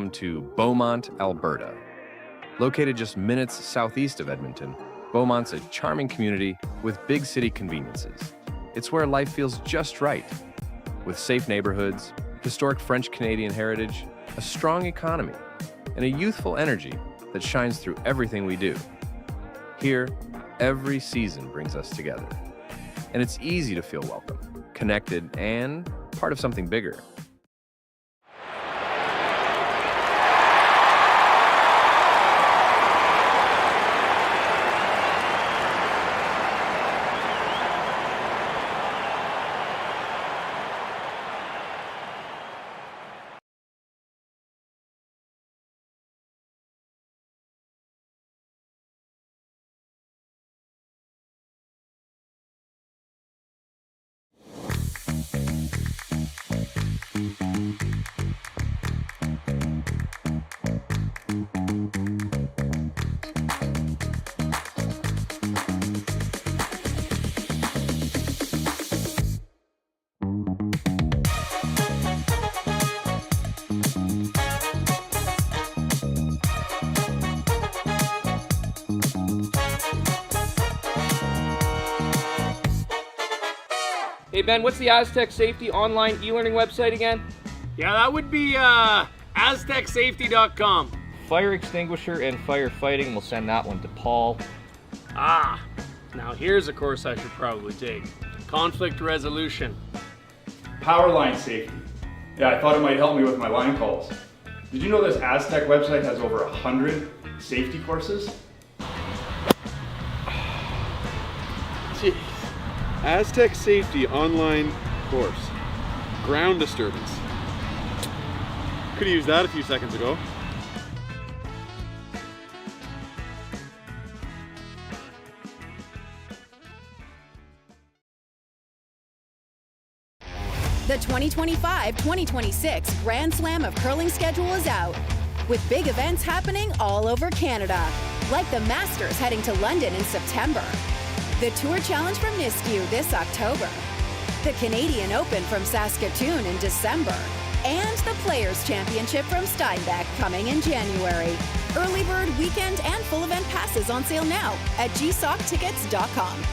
welcome to Beaumont, Alberta. Located just minutes southeast of Edmonton, Beaumont's a charming community with big city conveniences. It's where life feels just right, with safe neighborhoods, historic French-Canadian heritage, a strong economy, and a youthful energy that shines through everything we do. Here, every season brings us together, and it's easy to feel welcome, connected, and part of something bigger. Hey Ben, what's the Aztec Safety online e-learning website again? Yeah, that would be aztecsafety.com. Fire extinguisher and firefighting, we'll send that one to Paul. Ah, now here's a course I should probably take. Conflict resolution. Power line safety. Yeah, I thought it might help me with my line calls. Did you know this Aztec website has over 100 safety courses? Jeez. Aztec Safety online course. Ground disturbance. Could have used that a few seconds ago. The 2025-2026 Grand Slam of Curling schedule is out, with big events happening all over Canada, like the Masters heading to London in September, the Tour Challenge from Nisku this October, the Canadian Open from Saskatoon in December, and the Players' Championship from Steinbach coming in January. Early bird weekend and full event passes on sale now at gsoctickets.com.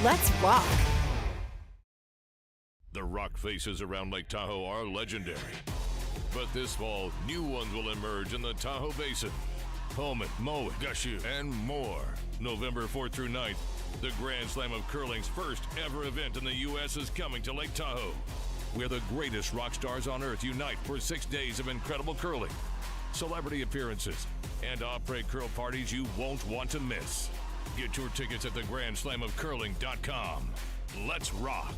Let's rock! The rock faces around Lake Tahoe are legendary. But this fall, new ones will emerge in the Tahoe Basin. Pullman, Mowat, Gushu, and more. November 4th through 9th, the Grand Slam of Curling's first ever event in the U.S. is coming to Lake Tahoe, where the greatest rock stars on earth unite for 6 days of incredible curling, celebrity appearances, and après curl parties you won't want to miss. Get your tickets at thegrandslamofcurling.com. Let's rock!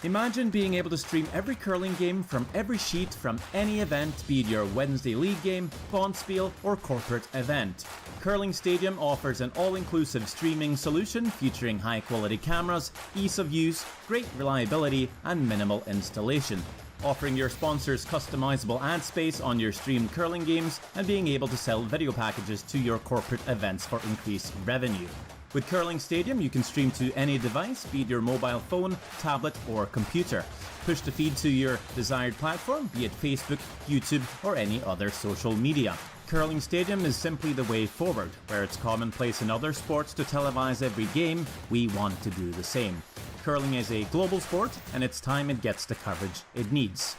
Imagine being able to stream every curling game from every sheet from any event, be it your Wednesday league game, bonspiel, or corporate event. Curling Stadium offers an all-inclusive streaming solution featuring high-quality cameras, ease of use, great reliability, and minimal installation. Offering your sponsors customizable ad space on your streamed curling games and being able to sell video packages to your corporate events for increased revenue. With Curling Stadium, you can stream to any device, be it your mobile phone, tablet, or computer. Push the feed to your desired platform, be it Facebook, YouTube, or any other social media. Curling Stadium is simply the way forward. Where it's commonplace in other sports to televise every game, we want to do the same. Curling is a global sport, and it's time it gets the coverage it needs.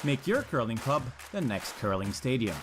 Make your curling club the next Curling Stadium.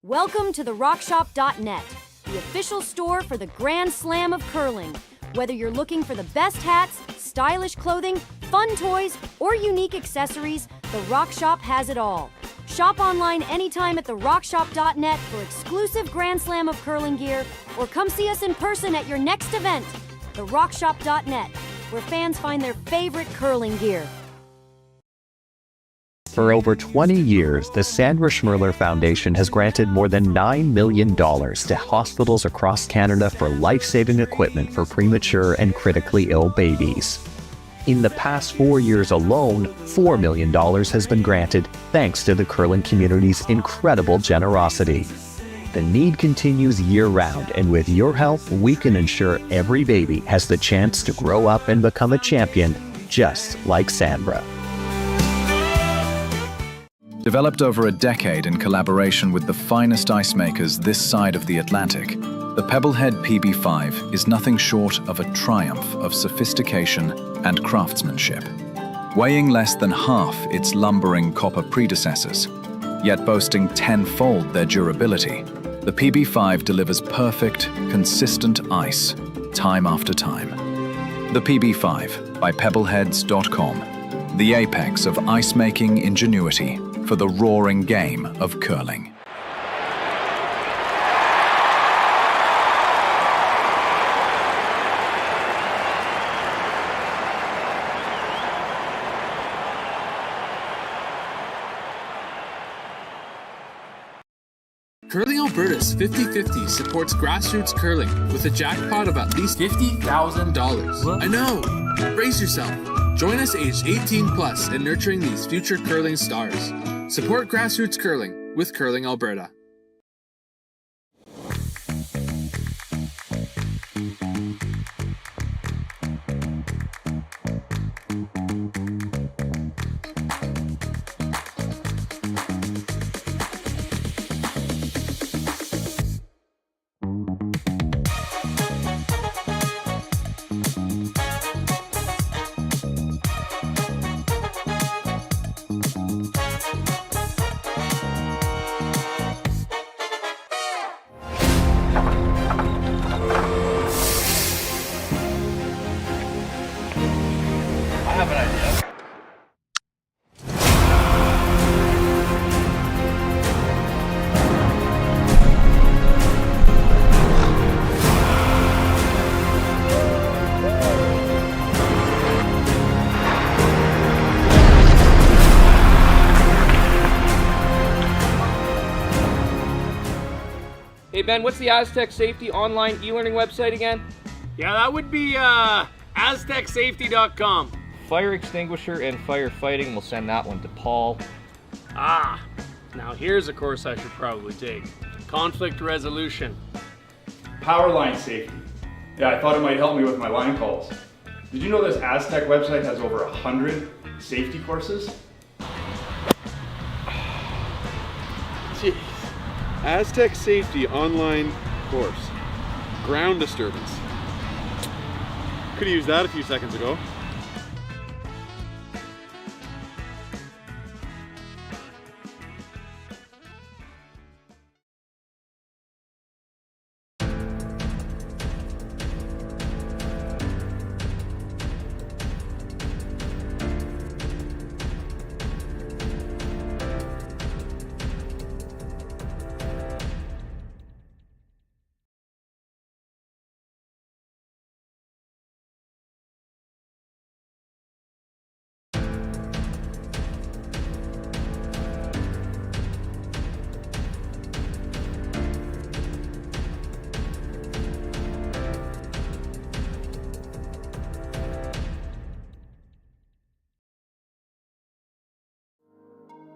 Welcome to therockshop.net, the official store for the Grand Slam of Curling. Whether you're looking for the best hats, stylish clothing, fun toys, or unique accessories, The Rock Shop has it all. Shop online anytime at therockshop.net for exclusive Grand Slam of Curling gear, or come see us in person at your next event. therockshop.net, where fans find their favorite curling gear. For over 20 years, the Sandra Schmirler Foundation has granted more than $9 million to hospitals across Canada for life-saving equipment for premature and critically ill babies. In the past 4 years alone, $4 million has been granted thanks to the curling community's incredible generosity. The need continues year-round, and with your help, we can ensure every baby has the chance to grow up and become a champion, just like Sandra. Developed over a decade in collaboration with the finest ice makers this side of the Atlantic, the Pebblehead PB5 is nothing short of a triumph of sophistication and craftsmanship. Weighing less than half its lumbering copper predecessors, yet boasting tenfold their durability, the PB5 delivers perfect, consistent ice, time after time. The PB5 by Pebbleheads.com, the apex of ice-making ingenuity for the roaring game of curling. Curling Alberta's 50-50 supports grassroots curling with a jackpot of at least $50,000. I know! Brace yourself. Join us aged 18 plus in nurturing these future curling stars. Support grassroots curling with Curling Alberta. Hey Ben, what's the Aztec Safety online e-learning website again? Yeah, that would be aztecsafety.com. Fire extinguisher and firefighting, we'll send that one to Paul. Now here's a course I should probably take. Conflict resolution. Power line safety. Yeah, I thought it might help me with my line calls. Did you know this Aztec website has over 100 safety courses? Jeez. Aztec Safety online course. Ground disturbance. Could have used that a few seconds ago.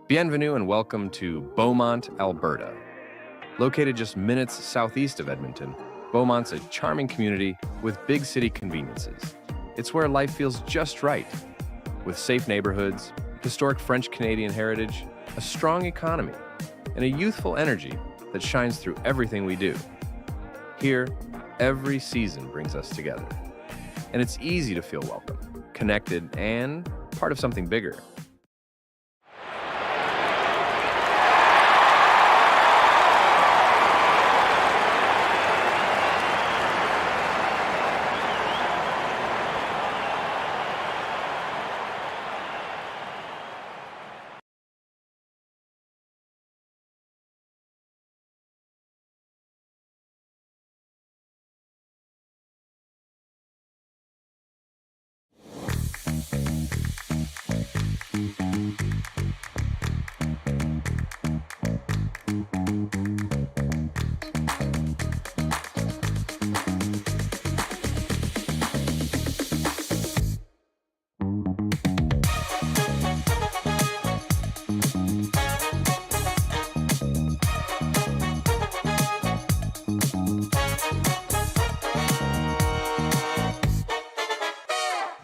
Bienvenue and welcome to Beaumont, Alberta. Located just minutes southeast of Edmonton, Beaumont's a charming community with big city conveniences. It's where life feels just right, with safe neighborhoods, historic French-Canadian heritage, a strong economy, and a youthful energy that shines through everything we do. Here, every season brings us together, and it's easy to feel welcome, connected, and part of something bigger.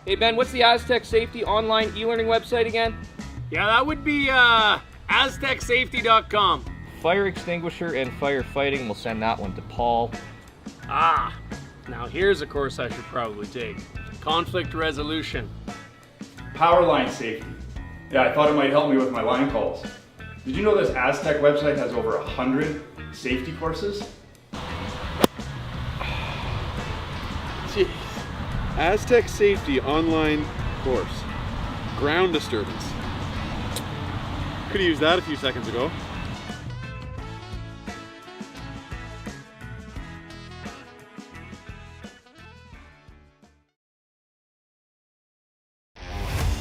Hey Ben, what's the Aztec Safety online e-learning website again? Yeah, that would be aztecsafety.com. Fire extinguisher and firefighting, we'll send that one to Paul. Now here's a course I should probably take. Conflict resolution. Power line safety. Yeah, I thought it might help me with my line calls. Did you know this Aztec website has over 100 safety courses? Jeez. Aztec Safety online course. Ground disturbance. Could have used that a few seconds ago.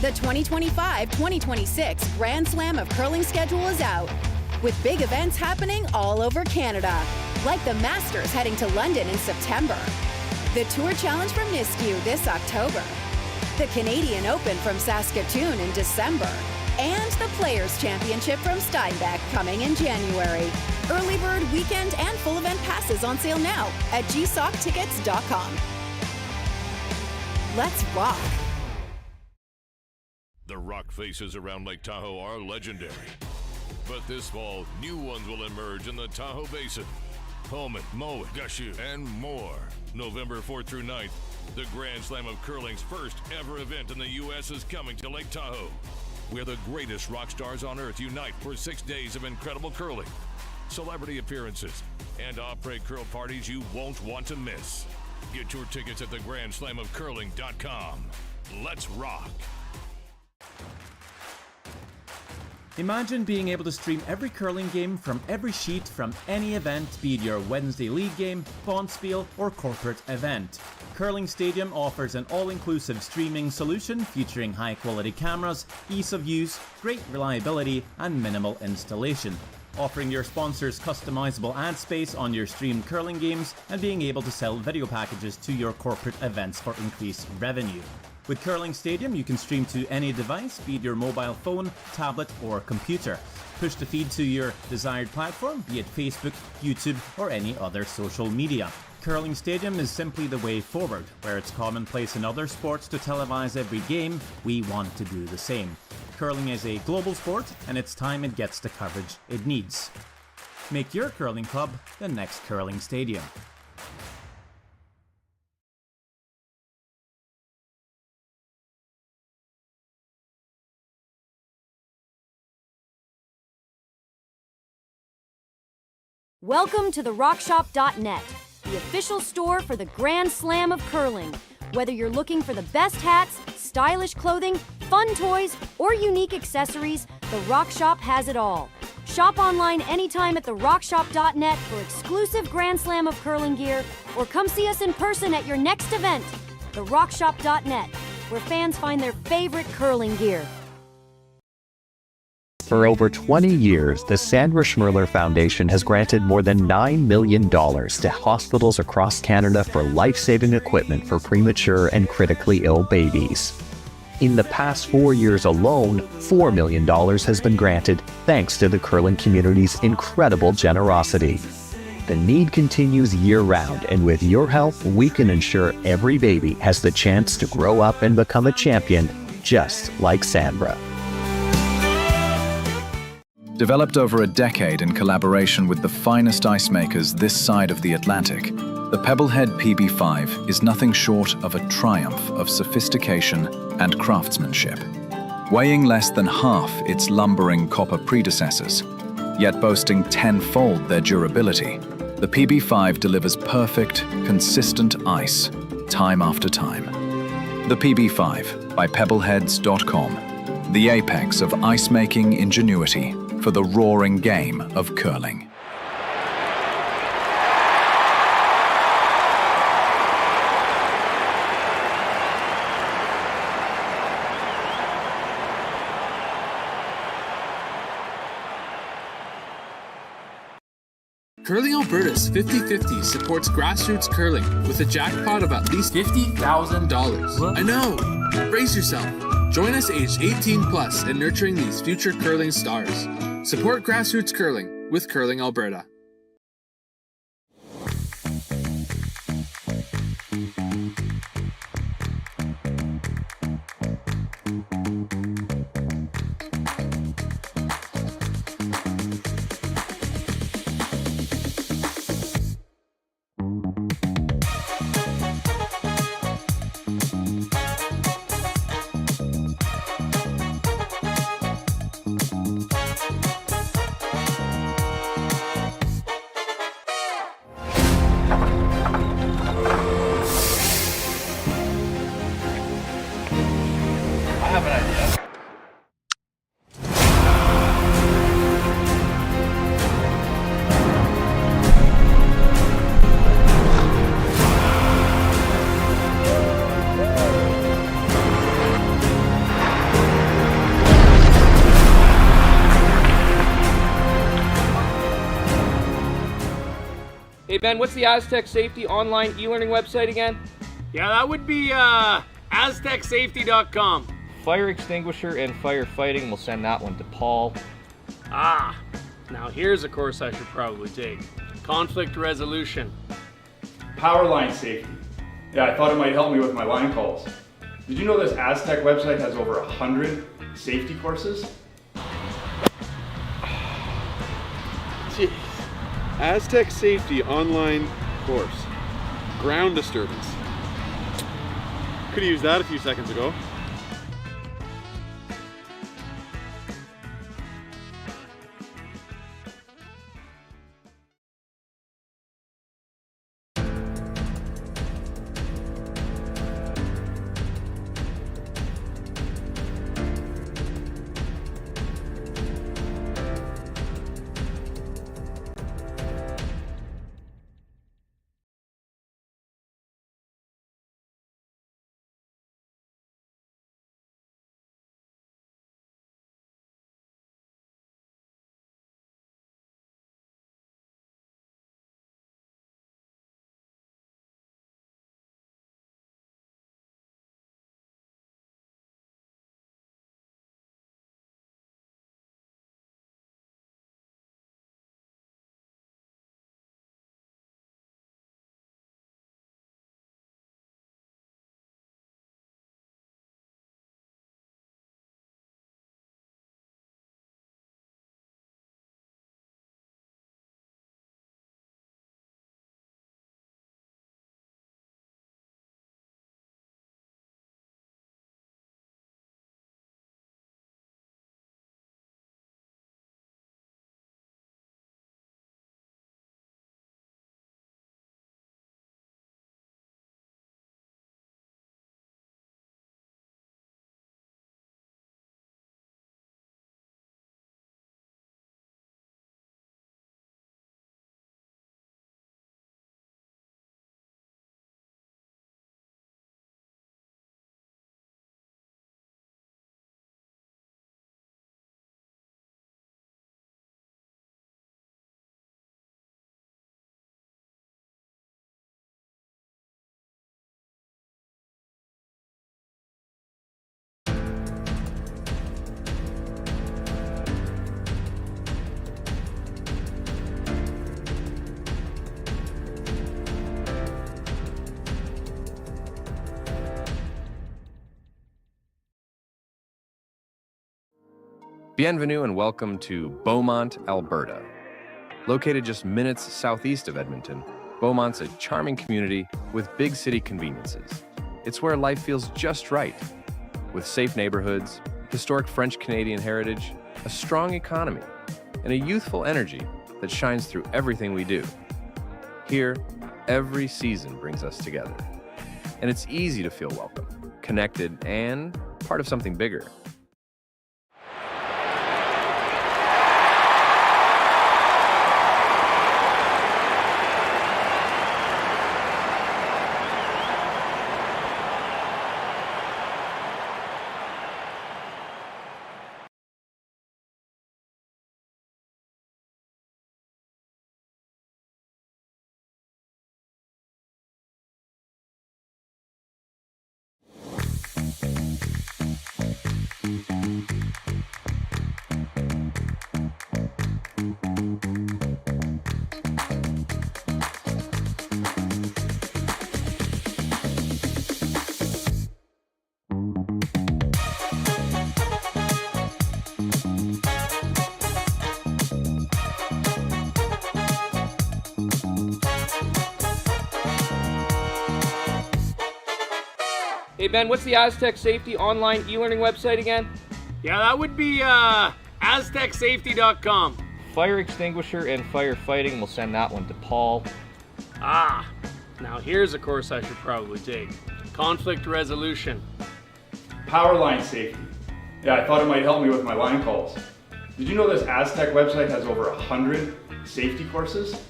The 2025-2026 Grand Slam of Curling schedule is out, with big events happening all over Canada, like the Masters heading to London in September, the Tour Challenge from Nisku this October, the Canadian Open from Saskatoon in December, and the Players' Championship from Steinbeck coming in January. Early bird weekend and full event passes on sale now at gsoctickets.com. Let's rock! The rock faces around Lake Tahoe are legendary. But this fall, new ones will emerge in the Tahoe Basin. Beaumont, Moe, Gushu, and more. November 4th through 9th, the Grand Slam of Curling's first ever event in the U.S. is coming to Lake Tahoe, where the greatest rock stars on earth unite for 6 days of incredible curling, celebrity appearances, and après curl parties you won't want to miss. Get your tickets at thegrandslamofcurling.com. Let's rock! Imagine being able to stream every curling game from every sheet from any event, be it your Wednesday league game, bonspiel, or corporate event. Curling Stadium offers an all-inclusive streaming solution featuring high-quality cameras, ease of use, great reliability, and minimal installation. Offering your sponsors customizable ad space on your streamed curling games and being able to sell video packages to your corporate events for increased revenue. With Curling Stadium, you can stream to any device, be it your mobile phone, tablet, or computer. Push the feed to your desired platform, be it Facebook, YouTube, or any other social media. Curling Stadium is simply the way forward. Where it's commonplace in other sports to televise every game, we want to do the same. Curling is a global sport, and it's time it gets the coverage it needs. Make your curling club the next Curling Stadium. Welcome to the RockShop.net, the official store for the Grand Slam of Curling. Whether you're looking for the best hats, stylish clothing, fun toys, or unique accessories, the Rock Shop has it all. Shop online anytime at therockshop.net for exclusive Grand Slam of Curling gear, or come see us in person at your next event. TheRockShop.net, where fans find their favorite curling gear. For over 20 years, the Sandra Schmirler Foundation has granted more than $9 million to hospitals across Canada for life-saving equipment for premature and critically ill babies. In the past 4 years alone, $4 million has been granted thanks to the curling community's incredible generosity. The need continues year-round, and with your help, we can ensure every baby has the chance to grow up and become a champion, just like Sandra. Developed over a decade in collaboration with the finest ice makers this side of the Atlantic, the Pebblehead PB5 is nothing short of a triumph of sophistication and craftsmanship. Weighing less than half its lumbering copper predecessors, yet boasting tenfold their durability, the PB5 delivers perfect, consistent ice, time after time. The PB5 by Pebbleheads.com, the apex of ice-making ingenuity for the roaring game of curling. Curling Alberta's 50/50 supports grassroots curling with a jackpot of at least $50,000. I know! Brace yourself. Join us aged 18 plus in nurturing these future curling stars. Support grassroots curling with Curling Alberta. Hey Ben, what's the Aztec Safety online e-learning website again? Yeah, that would be aztecsafety.com. Fire extinguisher and firefighting, we'll send that one to Paul. Now here's a course I should probably take. Conflict resolution. Power line safety. Yeah, I thought it might help me with my line calls. Did you know this Aztec website has over 100 safety courses? Jeez. Aztec Safety online course. Ground disturbance. Could have used that a few seconds ago. Bienvenue and welcome to Beaumont, Alberta. Located just minutes southeast of Edmonton, Beaumont's a charming community with big city conveniences. It's where life feels just right, with safe neighborhoods, historic French-Canadian heritage, a strong economy, and a youthful energy that shines through everything we do. Here, every season brings us together, and it's easy to feel welcome, connected, and part of something bigger. Hey Ben, what's the Aztec Safety online e-learning website again? Yeah, that would be aztecsafety.com. Fire extinguisher and firefighting, we'll send that one to Paul. Now here's a course I should probably take. Conflict resolution. Power line safety. Yeah, I thought it might help me with my line calls. Did you know this Aztec website has over 100 safety courses?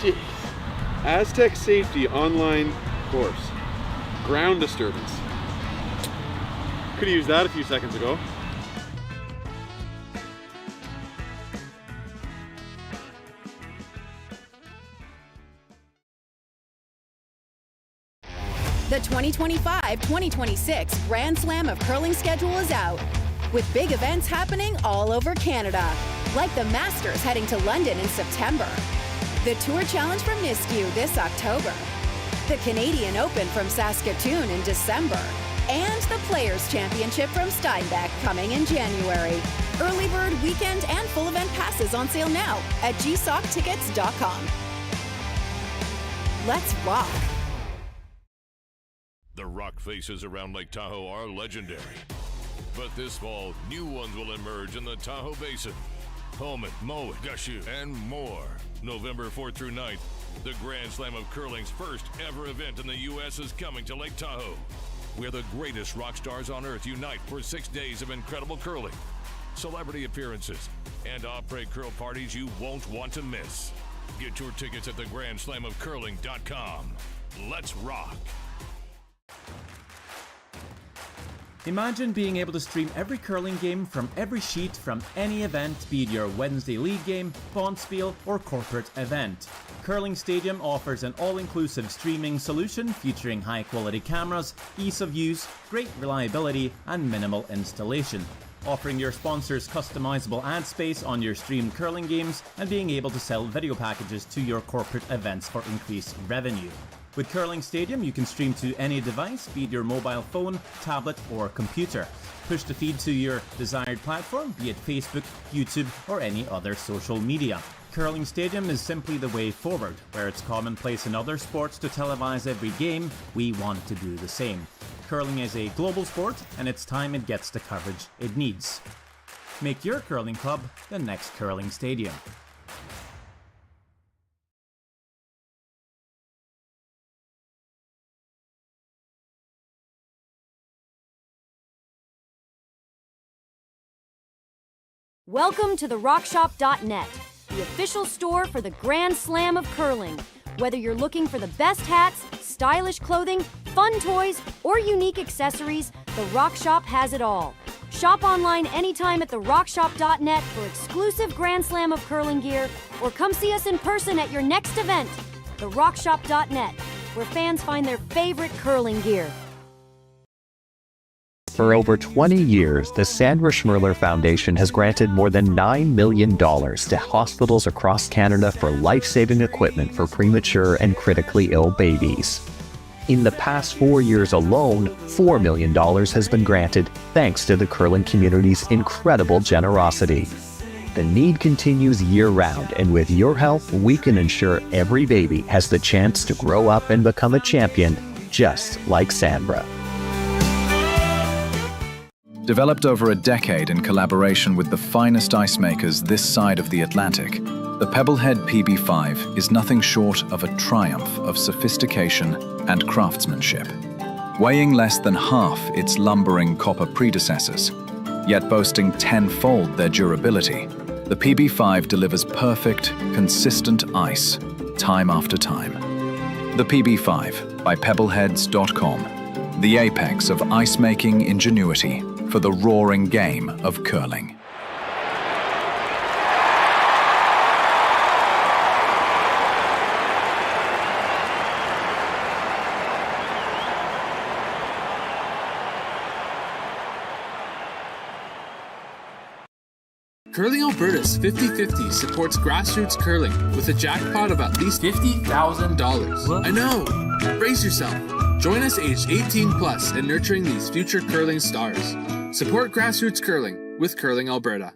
Jeez. Aztec Safety online course. Ground disturbance. Could have used that a few seconds ago. The 2025-2026 Grand Slam of Curling schedule is out, with big events happening all over Canada, like the Masters heading to London in September, the Tour Challenge from Nisku this October, the Canadian Open from Saskatoon in December, and the Players' Championship from Steinbeck coming in January. Early bird weekend and full event passes on sale now at gsoctickets.com. Let's rock! The rock faces around Lake Tahoe are legendary. But this fall, new ones will emerge in the Tahoe Basin. Beaumont, Moe, Gushu, and more. November 4th through 9th, the Grand Slam of Curling's first ever event in the U.S. is coming to Lake Tahoe, where the greatest rock stars on earth unite for 6 days of incredible curling, celebrity appearances, and après curl parties you won't want to miss. Get your tickets at thegrandslamofcurling.com. Let's rock! Imagine being able to stream every curling game from every sheet from any event, be it your Wednesday league game, bonspiel, or corporate event. Curling Stadium offers an all-inclusive streaming solution featuring high-quality cameras, ease of use, great reliability, and minimal installation. Offering your sponsors customizable ad space on your streamed curling games and being able to sell video packages to your corporate events for increased revenue. With Curling Stadium, you can stream to any device, be it your mobile phone, tablet, or computer. Push the feed to your desired platform, be it Facebook, YouTube, or any other social media. Curling Stadium is simply the way forward. Where it's commonplace in other sports to televise every game, we want to do the same. Curling is a global sport, and it's time it gets the coverage it needs. Make your curling club the next Curling Stadium. Welcome to the RockShop.net, the official store for the Grand Slam of Curling. Whether you're looking for the best hats, stylish clothing, fun toys, or unique accessories, the Rock Shop has it all. Shop online anytime at therockshop.net for exclusive Grand Slam of Curling gear, or come see us in person at your next event. TheRockShop.net, where fans find their favorite curling gear. For over 20 years, the Sandra Schmirler Foundation has granted more than $9 million to hospitals across Canada for life-saving equipment for premature and critically ill babies. In the past 4 years alone, $4 million has been granted thanks to the curling community's incredible generosity. The need continues year-round, and with your help, we can ensure every baby has the chance to grow up and become a champion, just like Sandra. Developed over a decade in collaboration with the finest ice makers this side of the Atlantic, the Pebblehead PB5 is nothing short of a triumph of sophistication and craftsmanship. Weighing less than half its lumbering copper predecessors, yet boasting tenfold their durability, the PB5 delivers perfect, consistent ice, time after time. The PB5 by Pebbleheads.com, the apex of ice-making ingenuity for the roaring game of curling. Curling Alberta's 50/50 supports grassroots curling with a jackpot of at least $50,000. I know! Brace yourself. Join us aged 18 plus in nurturing these future curling stars. Support grassroots curling with Curling Alberta.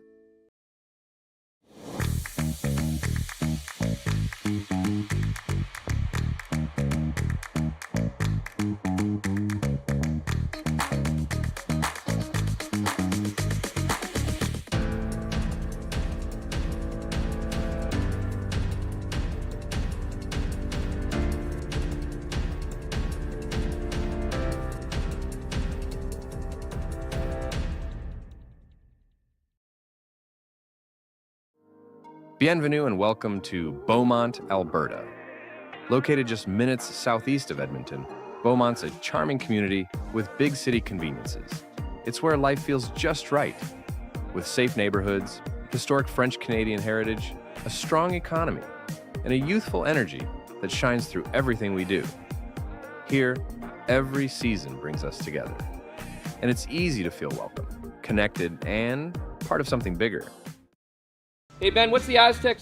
Bienvenue and welcome to Beaumont, Alberta. Located just minutes southeast of Edmonton, Beaumont's a charming community with big city conveniences. It's where life feels just right, with safe neighborhoods, historic French-Canadian heritage, a strong economy, and a youthful energy that shines through everything we do. Here, Every season brings us together. And it's easy to feel welcome, connected, and part of something bigger. Hey Ben, what's the Aztec?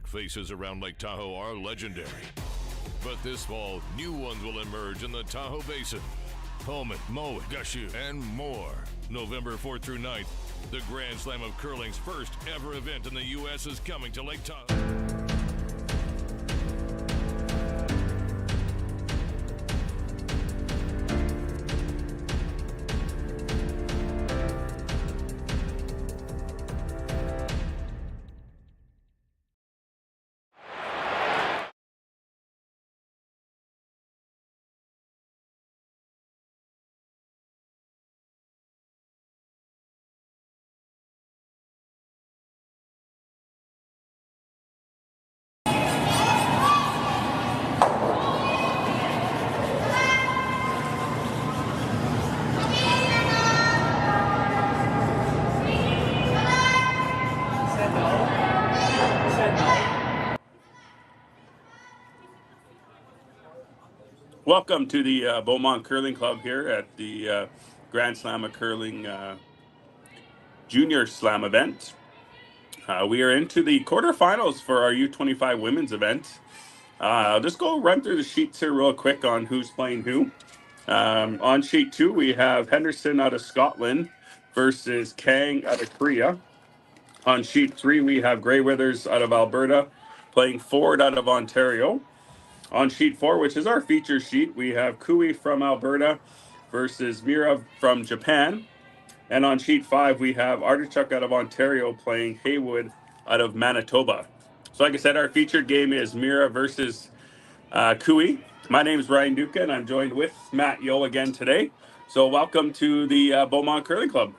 Faces around Lake Tahoe are legendary. But this fall, new ones will emerge in the Tahoe Basin. Beaumont, Moe, Gushu, and more. November 4th through 9th, the Grand Slam of Curling's first ever event in the U.S. is coming to Lake Tahoe. Welcome to the Beaumont Curling Club here at the Grand Slam of Curling Junior Slam event. We are into the quarterfinals for our U25 women's event. I'll just go run through the sheets here real quick on who's playing who. On sheet 2, we have Henderson out of Scotland versus Kang out of Korea. On sheet 3, we have Grey Withers out of Alberta playing Ford out of Ontario. On sheet 4, which is our feature sheet, we have Kui from Alberta versus Miura from Japan. And on sheet 5, we have Artichoke out of Ontario playing Haywood out of Manitoba. So like I said, our featured game is Miura versus Kui. My name is Ryan Duca, and I'm joined with Matt Yo again today. So welcome to the Beaumont Curling Club.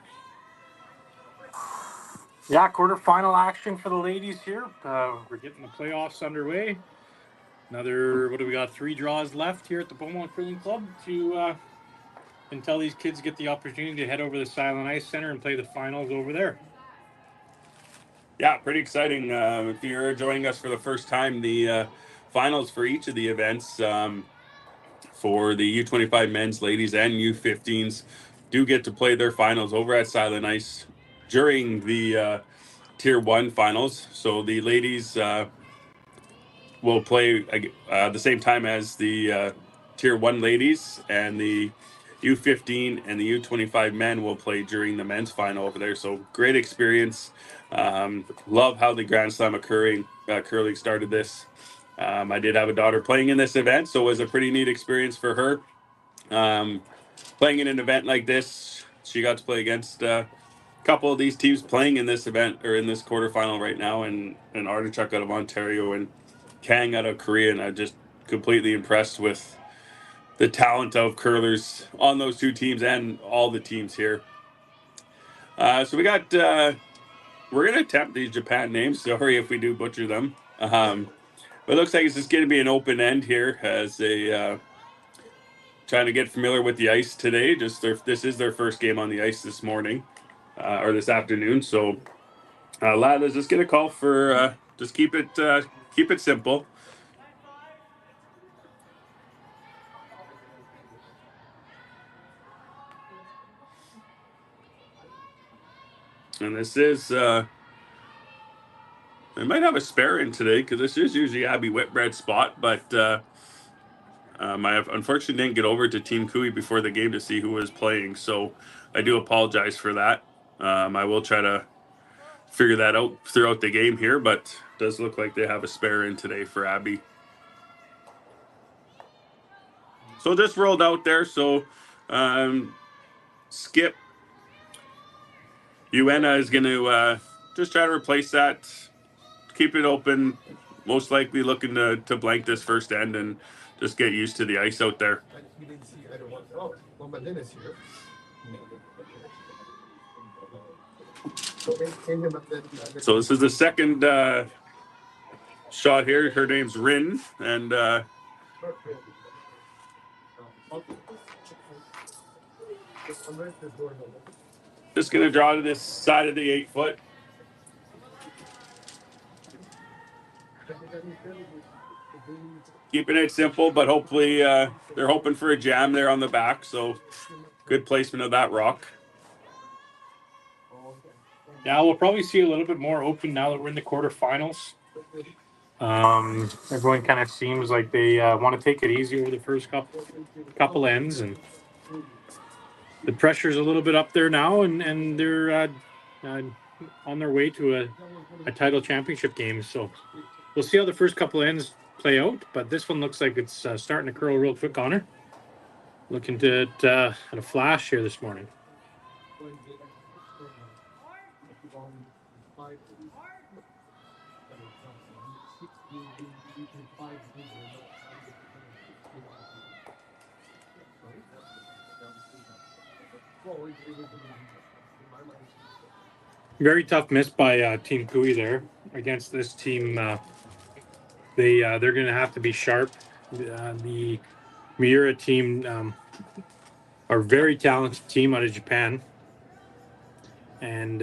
Yeah, quarterfinal action for the ladies here. We're getting the playoffs underway. Another, what do we got? 3 draws left here at the Beaumont Curling Club to until these kids get the opportunity to head over to the Silent Ice Center and play the finals over there. Yeah, pretty exciting. If you're joining us for the first time, the finals for each of the events for the U25 men's, ladies, and U15s do get to play their finals over at Silent Ice during the Tier 1 finals. So the ladies will play the same time as the Tier 1 ladies, and the U15 and the U25 men will play during the men's final over there. So great experience. Love how the Grand Slam of Curling started this. I did have a daughter playing in this event, so it was a pretty neat experience for her. Playing in an event like this, she got to play against a couple of these teams playing in this event, or in this quarterfinal right now, and Artichoke out of Ontario and Kang out of Korea, and I'm just completely impressed with the talent of curlers on those 2 teams and all the teams here. So we got, we're going to attempt these Japan names. Sorry if we do butcher them. But it looks like it's just going to be an open end here as they trying to get familiar with the ice today. This is their first game on the ice this morning, or this afternoon. So Lila's just going to call for, just keep it simple. And this is, I might have a spare in today because this is usually Abby Whitbread's spot, but I unfortunately didn't get over to Team Kui before the game to see who was playing, so I do apologize for that. I will try to figure that out throughout the game here, but it does look like they have a spare in today for Abby. So just rolled out there, so Skip Yuina is going to just try to replace that, keep it open, most likely looking to blank this first end and just get used to the ice out there. So this is the second shot here. Her name's Rin, and just gonna draw to this side of the 8-foot. Keeping it simple, but hopefully they're hoping for a jam there on the back. So good placement of that rock. Yeah, we'll probably see a little bit more open now that we're in the quarterfinals. Everyone kind of seems like they want to take it easy over the first couple ends, and the pressure's a little bit up there now, and they're on their way to a title championship game. So we'll see how the first couple ends play out, but this one looks like it's starting to curl real quick, Connor. Looking at a flash here this morning. Very tough miss by Team Kui there against this team. They're going to have to be sharp. The Miura team are a very talented team out of Japan, and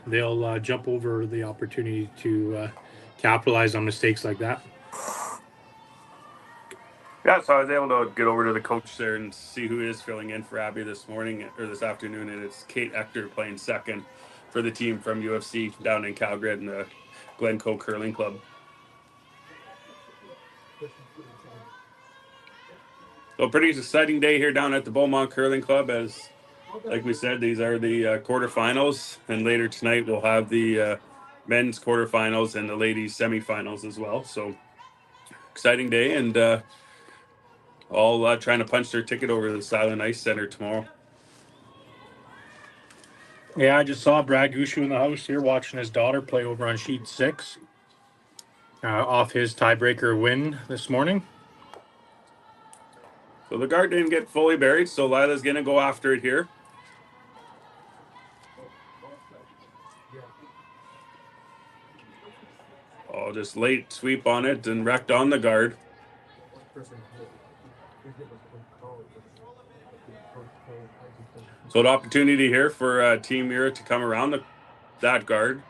they'll jump over the opportunity to capitalize on mistakes like that. Yeah, so I was able to get over to the coach there and see who is filling in for Abby this morning or this afternoon, and it's Kate Ector playing second for the team from UFC down in Calgary in the Glencoe Curling Club. So pretty exciting day here down at the Beaumont Curling Club. As like we said, these are the quarterfinals, and later tonight we'll have the men's quarterfinals and the ladies semifinals as well. So exciting day, and all trying to punch their ticket over to the Silent Ice Center tomorrow. Yeah, I just saw Brad Gushu in the house here watching his daughter play over on sheet 6 off his tiebreaker win this morning. So the guard didn't get fully buried, so Lila's going to go after it here. Oh, just late sweep on it and wrecked on the guard. So an opportunity here for Team Miura to come around that guard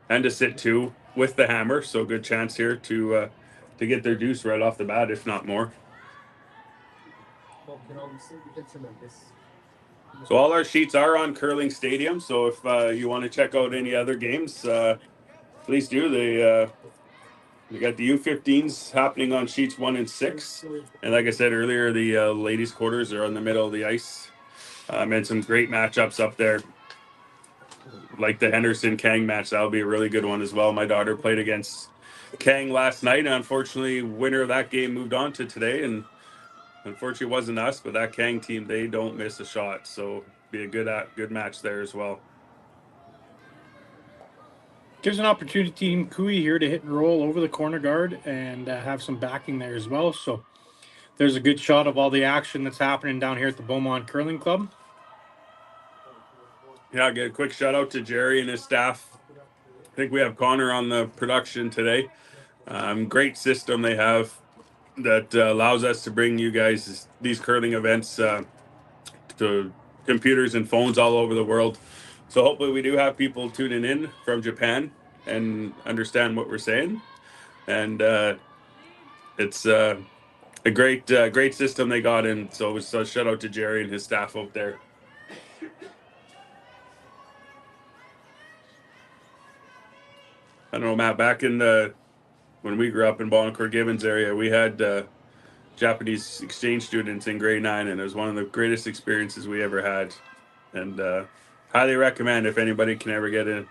and to sit 2 with the hammer. So good chance here to get their deuce right off the bat, if not more. So all our sheets are on Curling Stadium. So if you want to check out any other games, please do. We got the U15s happening on sheets 1 and 6. And like I said earlier, the ladies quarters are on the middle of the ice. And some great matchups up there. Like the Henderson-Kang match, that'll be a really good one as well. My daughter played against Kang last night, and unfortunately, winner of that game moved on to today. And unfortunately, it wasn't us, but that Kang team, they don't miss a shot. So be a good match there as well. Gives an opportunity to Team Kui here to hit and roll over the corner guard and have some backing there as well. So there's a good shot of all the action that's happening down here at the Beaumont Curling Club. Yeah, get a quick shout out to Jerry and his staff. I think we have Connor on the production today. Great system they have that allows us to bring you guys these curling events to computers and phones all over the world. So hopefully we do have people tuning in from Japan and understand what we're saying. And it's a great system they got in. So shout out to Jerry and his staff out there. I don't know, Matt, back in when we grew up in Balnacourt-Gibbons area, we had Japanese exchange students in grade 9, and it was one of the greatest experiences we ever had. And highly recommend if anybody can ever get an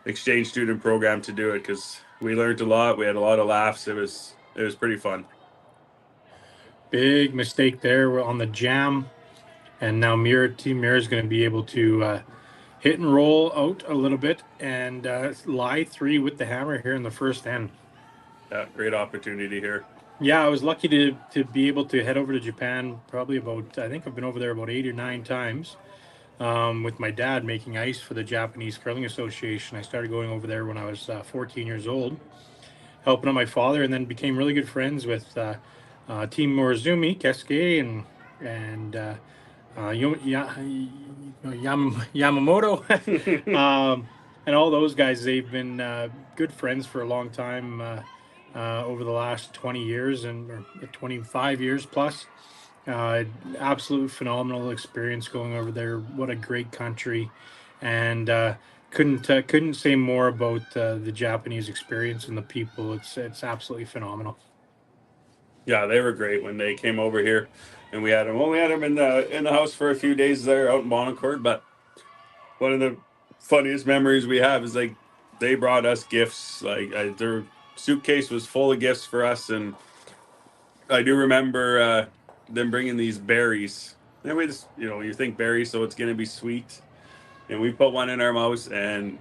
exchange student program to do it, because we learned a lot. We had a lot of laughs. It was pretty fun. Big mistake there on the jam, and now Team Miura is going to be able to hit and roll out a little bit and lie 3 with the hammer here in the first end. Yeah, great opportunity here. Yeah, I was lucky to be able to head over to Japan probably about, I think I've been over there about 8 or 9 times with my dad making ice for the Japanese Curling Association. I started going over there when I was 14 years old, helping out my father, and then became really good friends with Team Morizumi, Kesuke, and Yamamoto, and all those guys. They've been good friends for a long time over the last 20 years or 25 years plus. Absolute phenomenal experience going over there. What a great country, and couldn't say more about the Japanese experience and the people. It's absolutely phenomenal. Yeah, they were great when they came over here, and we had them. Well, we had them in the house for a few days there out in Bonnecourt. But one of the funniest memories we have is like they brought us gifts. Like their suitcase was full of gifts for us, and I do remember them bringing these berries. And we just, you think berries, so it's gonna be sweet, and we put one in our mouths, and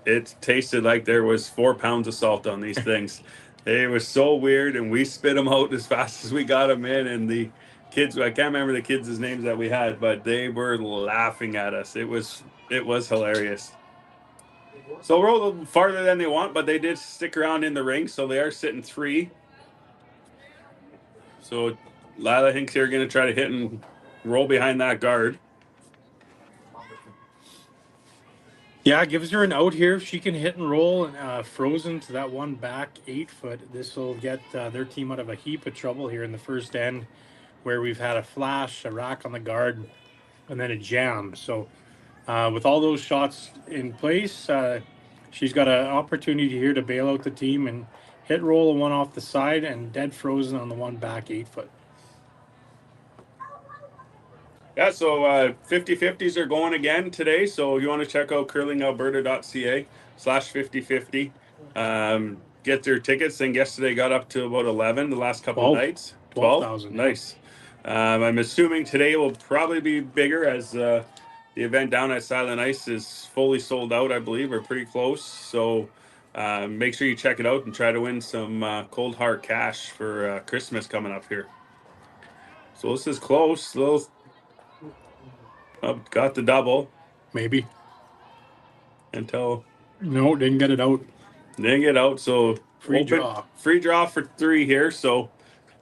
it tasted like there was 4 pounds of salt on these things. It was so weird, and we spit them out as fast as we got them in. And the kids, I can't remember the kids' names that we had, but they were laughing at us. It was hilarious. So we're a little farther than they want, but they did stick around in the ring, so they are sitting 3. So Lila Hinks here going to try to hit and roll behind that guard. Yeah, gives her an out here. If she can hit and roll frozen to that one back 8 foot, this will get their team out of a heap of trouble here in the first end, where we've had a flash, a rack on the guard, and then a jam. So with all those shots in place, she's got an opportunity here to bail out the team and hit roll a one off the side and dead frozen on the one back 8 foot. Yeah, so 50-50s are going again today. So you want to check out curlingalberta.ca/5050. Get their tickets. And yesterday got up to about 11 the last couple of nights. 12,000. Nice. I'm assuming today will probably be bigger as the event down at Silent Ice is fully sold out, I believe, or pretty close. So make sure you check it out and try to win some cold hard cash for Christmas coming up here. So this is close. Got the double. Maybe. Until. No, didn't get it out. Didn't get out, so. Free draw. Free draw for 3 here, so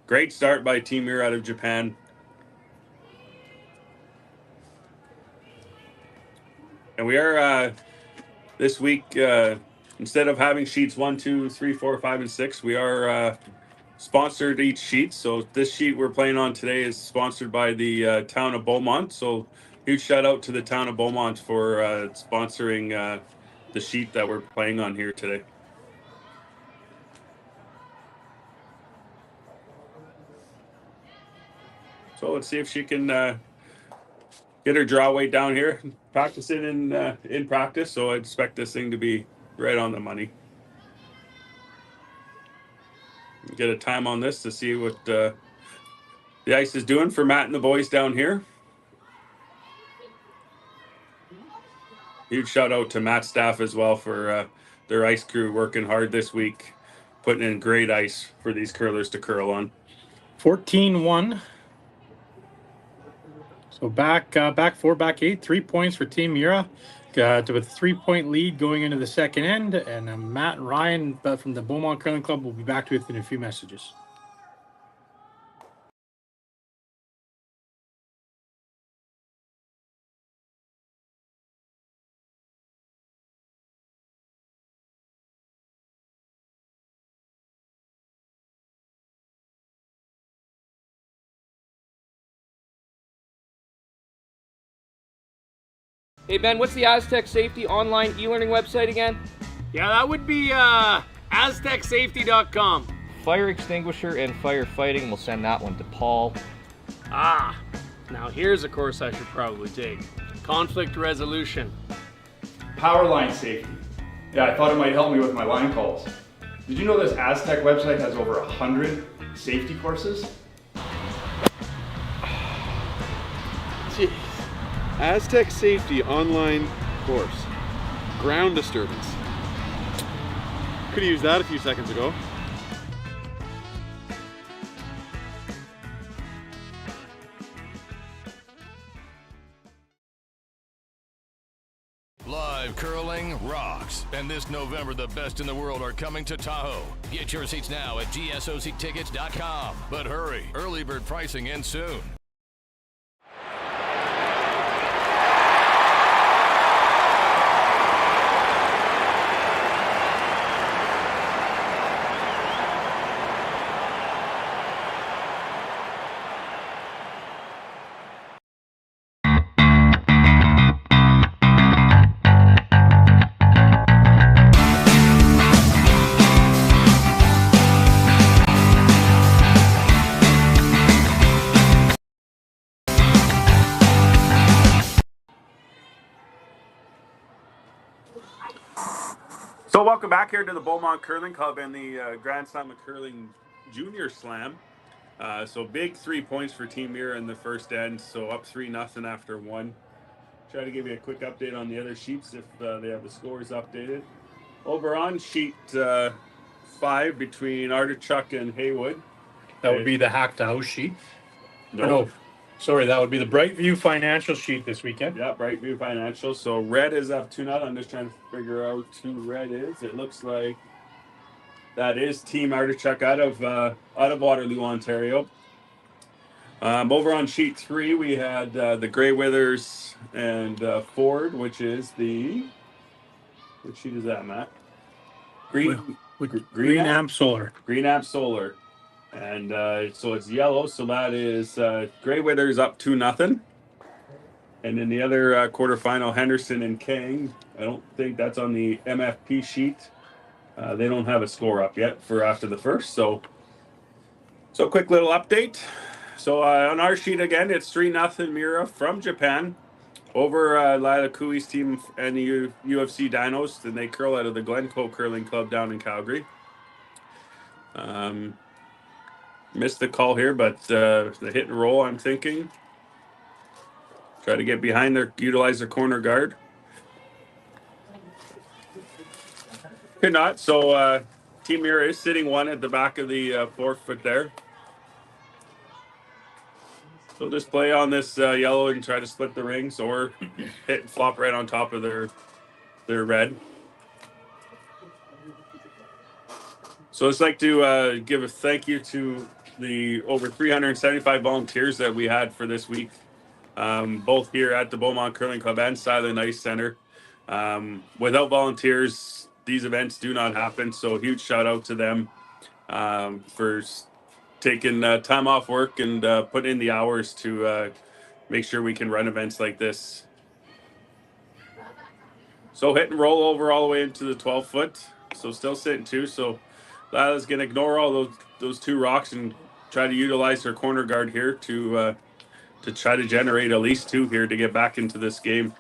great start by Team Miura out of Japan. And we are, this week, instead of having sheets 1, 2, 3, 4, 5, and 6, we are sponsored each sheet. So this sheet we're playing on today is sponsored by the town of Beaumont. So huge shout out to the town of Beaumont for sponsoring the sheet that we're playing on here today. So let's see if she can get her draw weight down here. Practice it in practice. So I expect this thing to be right on the money. Get a time on this to see what the ice is doing for Matt and the boys down here. Huge shout out to Matt's staff as well for their ice crew working hard this week, putting in great ice for these curlers to curl on. 14-1. So back 4, back 8, 3 points for Team Miura. To a 3-point lead going into the second end, and Matt and Ryan from the Beaumont Curling Club will be back to it in a few messages. Hey Ben, what's the Aztec Safety online e-learning website again? Yeah, that would be aztecsafety.com. Fire extinguisher and firefighting, we'll send that one to Paul. Now here's a course I should probably take. Conflict resolution. Power line safety. Yeah, I thought it might help me with my line calls. Did you know this Aztec website has over 100 safety courses? Jeez. Aztec Safety online course. Ground disturbance. Could have used that a few seconds ago. rocks. And this November, the best in the world are coming to Tahoe. Get your seats now at gsoctickets.com. But hurry, early bird pricing ends soon. So welcome back here to the Beaumont Curling Club and the Grand Slam of Curling Junior Slam. So big 3 points for Team Miura in the first end. So up 3-0 after one. Try to give you a quick update on the other sheets if they have the scores updated. Over on sheet 5 between Artichoke and Haywood. That would be the Hack to House sheet. No. Sorry, that would be the Brightview Financial sheet this weekend. Yeah, Brightview Financial. So red is up 2-0. I'm just trying to figure out who red is. It looks like that is Team Artichoke out of Waterloo, Ontario. Over on sheet 3, we had the Grey Withers and Ford, which is the... What sheet is that, Matt? Green Amp Solar. Green Amp Solar. And so it's yellow, so that is Grey Withers up 2-0. And then the other quarterfinal, Henderson and Kang. I don't think that's on the MFP sheet. They don't have a score up yet for after the first. So quick little update. So on our sheet again, it's 3-0 Miura from Japan over Lila Koe's team and the UFC Dinos. And they curl out of the Glencoe Curling Club down in Calgary. Missed the call here, but the hit and roll, I'm thinking. Try to get behind utilize their corner guard. Could not, so Team Miura is sitting one at the back of the forefoot there. So just play on this yellow and try to split the rings or hit and flop right on top of their red. So I'd like to give a thank you to the over 375 volunteers that we had for this week, both here at the Beaumont Curling Club and Silent Ice Center. Without volunteers, these events do not happen, so huge shout out to them for taking time off work and putting in the hours to make sure we can run events like this. So hit and roll over all the way into the 12-foot, so still sitting 2, so Lila's going to ignore all those 2 rocks and try to utilize her corner guard here to try to generate at least 2 here to get back into this game.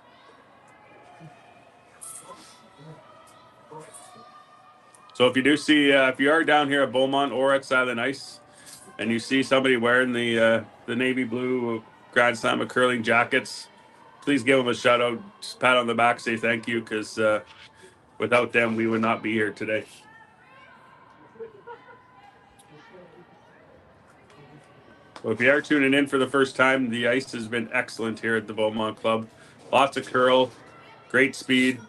So if you do see, if you are down here at Beaumont or at Silent Ice, and you see somebody wearing the navy blue Grand Slam of Curling jackets, please give them a shout out, just pat on the back, say thank you, because without them, we would not be here today. So if you are tuning in for the first time, the ice has been excellent here at the Beaumont Club. Lots of curl, great speed.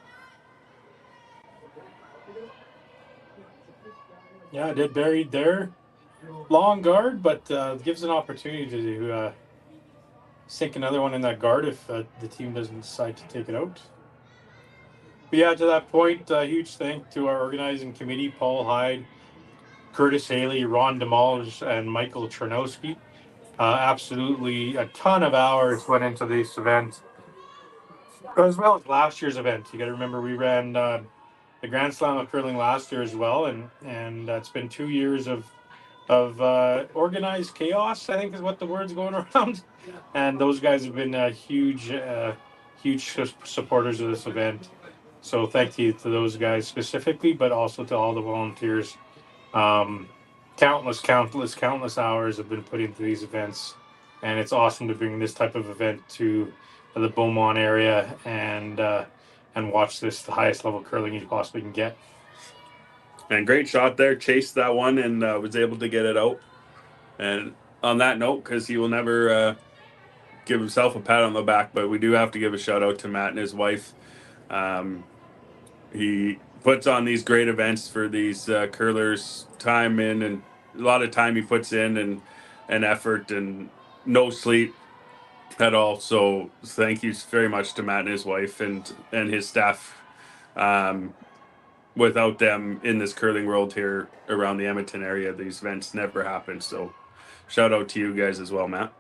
Yeah, dead buried there. Long guard, but gives an opportunity to sink another one in that guard if the team doesn't decide to take it out. But yeah, to that point, huge thank to our organizing committee, Paul Hyde, Curtis Haley, Ron DeMolge, and Michael Chernowski. Absolutely a ton of hours went into this event, as well as last year's event. You got to remember we ran the Grand Slam of Curling last year as well, and it's been 2 years of organized chaos, I think is what the word's going around. And those guys have been huge supporters of this event. So thank you to those guys specifically, but also to all the volunteers. Countless hours have been put into these events, and it's awesome to bring this type of event to the Beaumont area and watch this, the highest level curling you possibly can get. And great shot there, chased that one and was able to get it out. And on that note, because he will never give himself a pat on the back, but we do have to give a shout out to Matt and his wife. he puts on these great events for these curlers, time in, and a lot of time he puts in, and effort, and no sleep at all. So thank you very much to Matt and his wife and his staff. Without them in this curling world here around the Edmonton area, these events never happen. So shout out to you guys as well, Matt.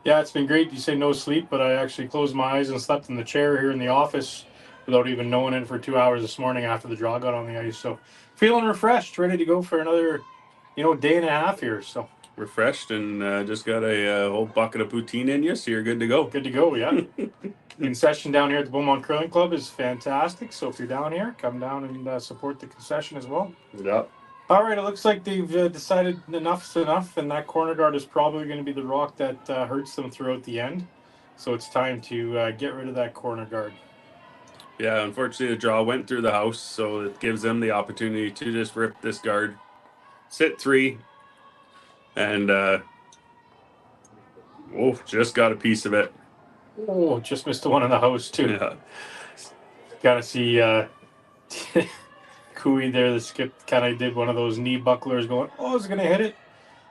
Yeah, it's been great. You say no sleep, but I actually closed my eyes and slept in the chair here in the office without even knowing it for 2 hours this morning after the draw got on the ice. So feeling refreshed, ready to go for another, day and a half here. So refreshed and just got a whole bucket of poutine in you, so you're good to go. Good to go, yeah. Concession down here at the Beaumont Curling Club is fantastic. So if you're down here, come down and support the concession as well. Yeah. All right, it looks like they've decided enough's enough, and that corner guard is probably going to be the rock that hurts them throughout the end. So it's time to get rid of that corner guard. Yeah, unfortunately the draw went through the house, so it gives them the opportunity to just rip this guard, sit 3, and just got a piece of it. Oh, just missed the one in the house too. Yeah. Got to see Koe there, the skip, kind of did one of those knee bucklers going, oh, it's going to hit it.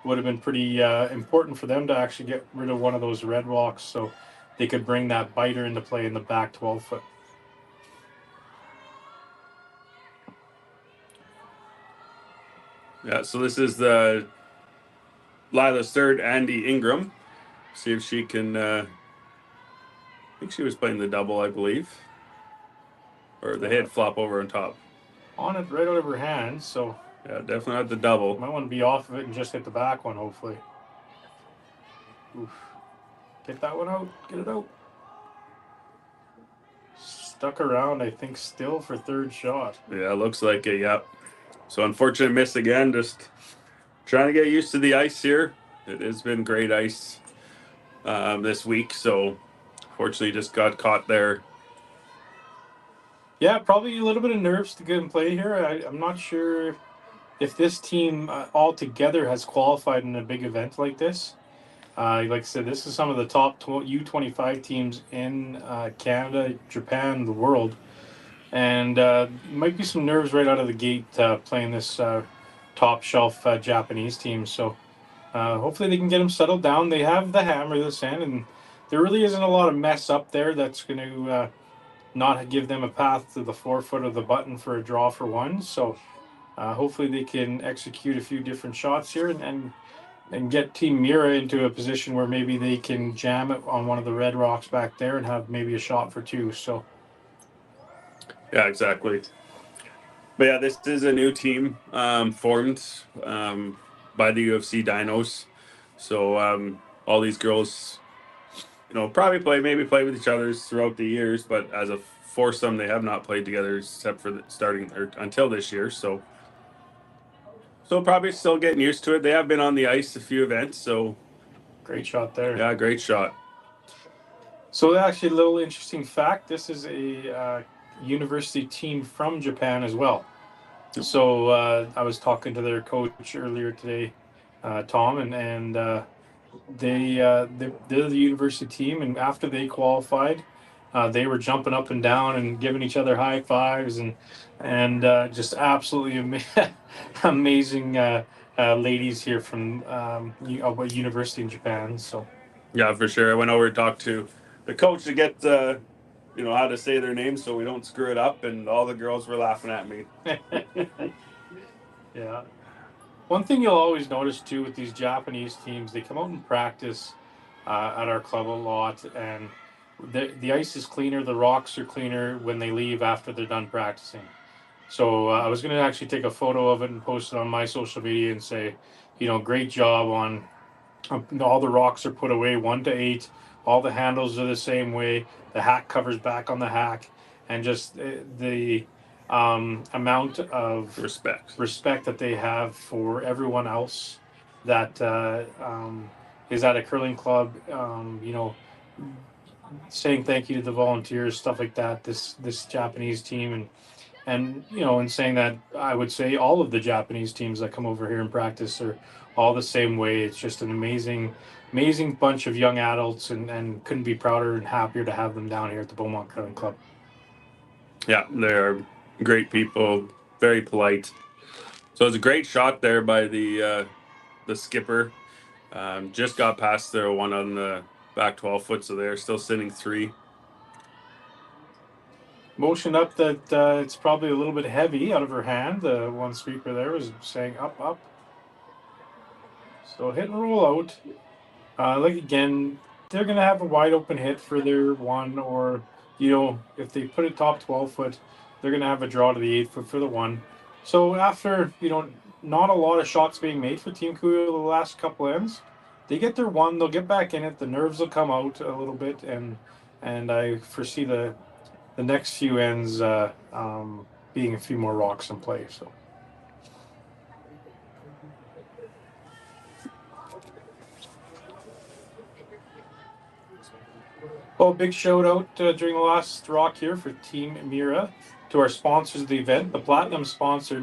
Would have been pretty important for them to actually get rid of one of those red rocks so they could bring that biter into play in the back 12-foot. Yeah, so this is the Lila's third, Andy Ingram. See if she can, I think she was playing the double, I believe. Or the hit flop over on top. On it right out of her hand, so. Yeah, definitely not the double. Might want to be off of it and just hit the back one, hopefully. Oof. Get that one out. Get it out. Stuck around, I think, still for third shot. Yeah, looks like it, yep. So unfortunate miss again, just trying to get used to the ice here. It has been great ice this week, so fortunately just got caught there. Yeah, probably a little bit of nerves to get in play here. I'm not sure if this team altogether has qualified in a big event like this. Like I said, this is some of the top U25 teams in Canada, Japan, the world. And might be some nerves right out of the gate playing this top shelf Japanese team. So hopefully they can get them settled down. They have the hammer this end, and there really isn't a lot of mess up there that's going to not give them a path to the 4-foot of the button for a draw for one. So hopefully they can execute a few different shots here and get Team Miura into a position where maybe they can jam it on one of the red rocks back there and have maybe a shot for 2. So. Yeah, exactly. But yeah, this is a new team formed by the UFC Dinos. So all these girls, probably maybe play with each other throughout the years, but as a foursome, they have not played together except for until this year. So probably still getting used to it. They have been on the ice a few events. So great shot there. Yeah, great shot. So actually, a little interesting fact: this is a university team from Japan as well. So I was talking to their coach earlier today, Tom, and they're the university team, and after they qualified, they were jumping up and down and giving each other high fives and just absolutely amazing ladies here from a university in Japan. So yeah, for sure. I went over to talk to the coach to get how to say their names so we don't screw it up, and all the girls were laughing at me. Yeah. One thing you'll always notice too with these Japanese teams, they come out and practice at our club a lot, and the ice is cleaner, the rocks are cleaner when they leave after they're done practicing. So I was going to actually take a photo of it and post it on my social media and say, great job on all the rocks are put away 1 to 8. All the handles are the same way. The hack covers back on the hack, and just the amount of respect that they have for everyone else that is at a curling club. Saying thank you to the volunteers, stuff like that. This Japanese team, and saying that, I would say all of the Japanese teams that come over here and practice are all the same way. It's just an amazing bunch of young adults, and couldn't be prouder and happier to have them down here at the Beaumont Curling Club. Yeah, they're great people, very polite. So it's a great shot there by the skipper. Just got past their one on the back 12 foot, so they're still sitting 3. Motion up that it's probably a little bit heavy out of her hand. The one sweeper there was saying up, up. So hit and roll out. Like again, they're going to have a wide open hit for their one, or, you know, if they put it top 12 foot, they're going to have a draw to the 8 foot for the one. So after, you know, not a lot of shots being made for Team Kuya the last couple ends, they get their one, they'll get back in it, the nerves will come out a little bit, and I foresee the next few ends being a few more rocks in play. So. Well, big shout out during the last rock here for Team Miura to our sponsors of the event. The platinum sponsor,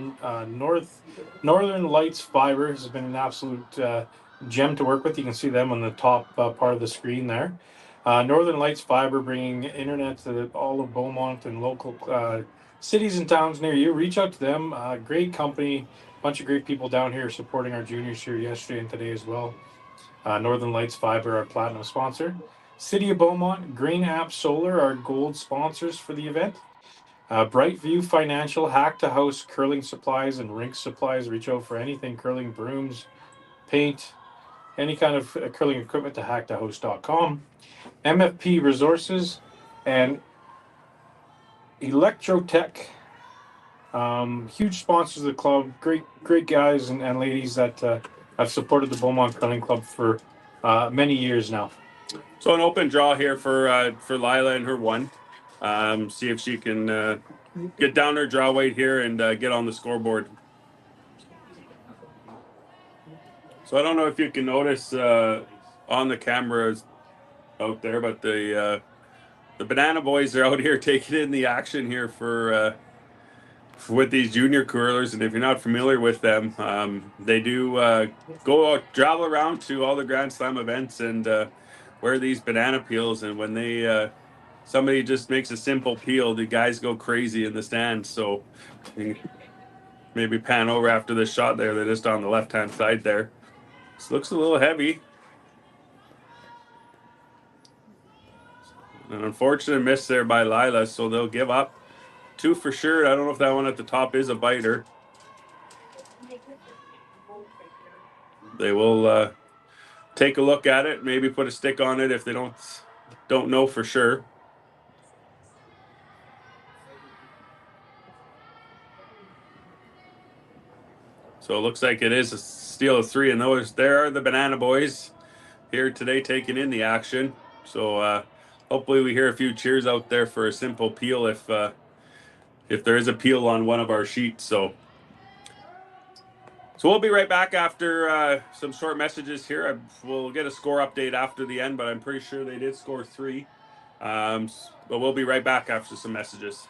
Northern Lights Fiber, has been an absolute gem to work with. You can see them on the top part of the screen there. Northern Lights Fiber, bringing internet to all of Beaumont and local cities and towns near you. Reach out to them. Great company, bunch of great people down here supporting our juniors here yesterday and today as well. Northern Lights Fiber, our platinum sponsor. City of Beaumont, Green App Solar, our gold sponsors for the event. Brightview Financial, Hack to House curling supplies and rink supplies. Reach out for anything curling, brooms, paint, any kind of curling equipment to hacktohouse.com. MFP Resources and Electrotech, huge sponsors of the club. Great guys and ladies that have supported the Beaumont Curling Club for many years now. So an open draw here for Lila and her one. See if she can get down her draw weight here and get on the scoreboard. So I don't know if you can notice on the cameras out there, but the Banana Boys are out here taking in the action here for with these junior curlers. And if you're not familiar with them, they do go out, travel around to all the Grand Slam events and wear these banana peels. And when they somebody just makes a simple peel, the guys go crazy in the stands. So maybe pan over after this shot there. They're just on the left-hand side there. This looks a little heavy. An unfortunate miss there by Lila, so they'll give up 2 for sure. I don't know if that one at the top is a biter. They will take a look at it, maybe put a stick on it if they don't know for sure. So it looks like it is a steal of 3, and there are the Banana Boys here today taking in the action. So hopefully we hear a few cheers out there for a simple peel if there is a peel on one of our sheets. So we'll be right back after some short messages here. We'll get a score update after the end, but I'm pretty sure they did score 3. But we'll be right back after some messages.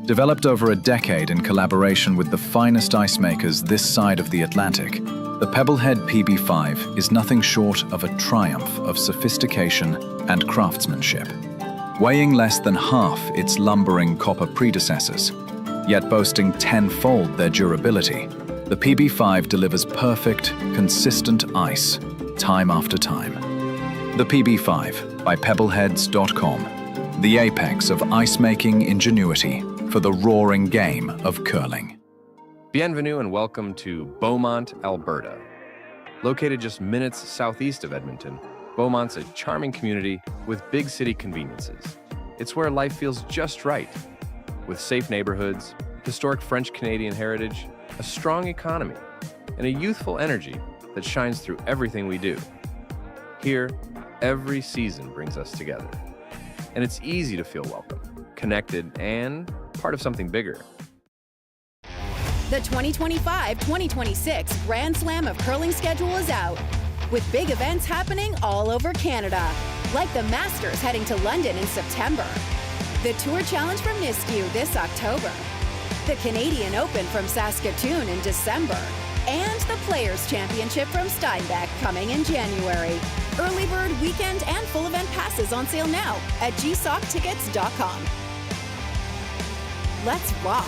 Developed over a decade in collaboration with the finest ice makers this side of the Atlantic, the Pebblehead PB5 is nothing short of a triumph of sophistication and craftsmanship. Weighing less than half its lumbering copper predecessors, yet boasting 10-fold their durability, the PB5 delivers perfect, consistent ice, time after time. The PB5 by Pebbleheads.com, the apex of ice-making ingenuity for the roaring game of curling. Bienvenue and welcome to Beaumont, Alberta. Located just minutes southeast of Edmonton, Beaumont's a charming community with big city conveniences. It's where life feels just right, with safe neighborhoods, historic French-Canadian heritage, a strong economy, and a youthful energy that shines through everything we do. Here, every season brings us together, and it's easy to feel welcome, connected, and part of something bigger. The 2025-2026 Grand Slam of Curling schedule is out, with big events happening all over Canada, like the Masters heading to London in September, the Tour Challenge from Nisku this October, the Canadian Open from Saskatoon in December, and the Players' Championship from Steinbeck coming in January. Early bird weekend and full event passes on sale now at gsoctickets.com. Let's rock.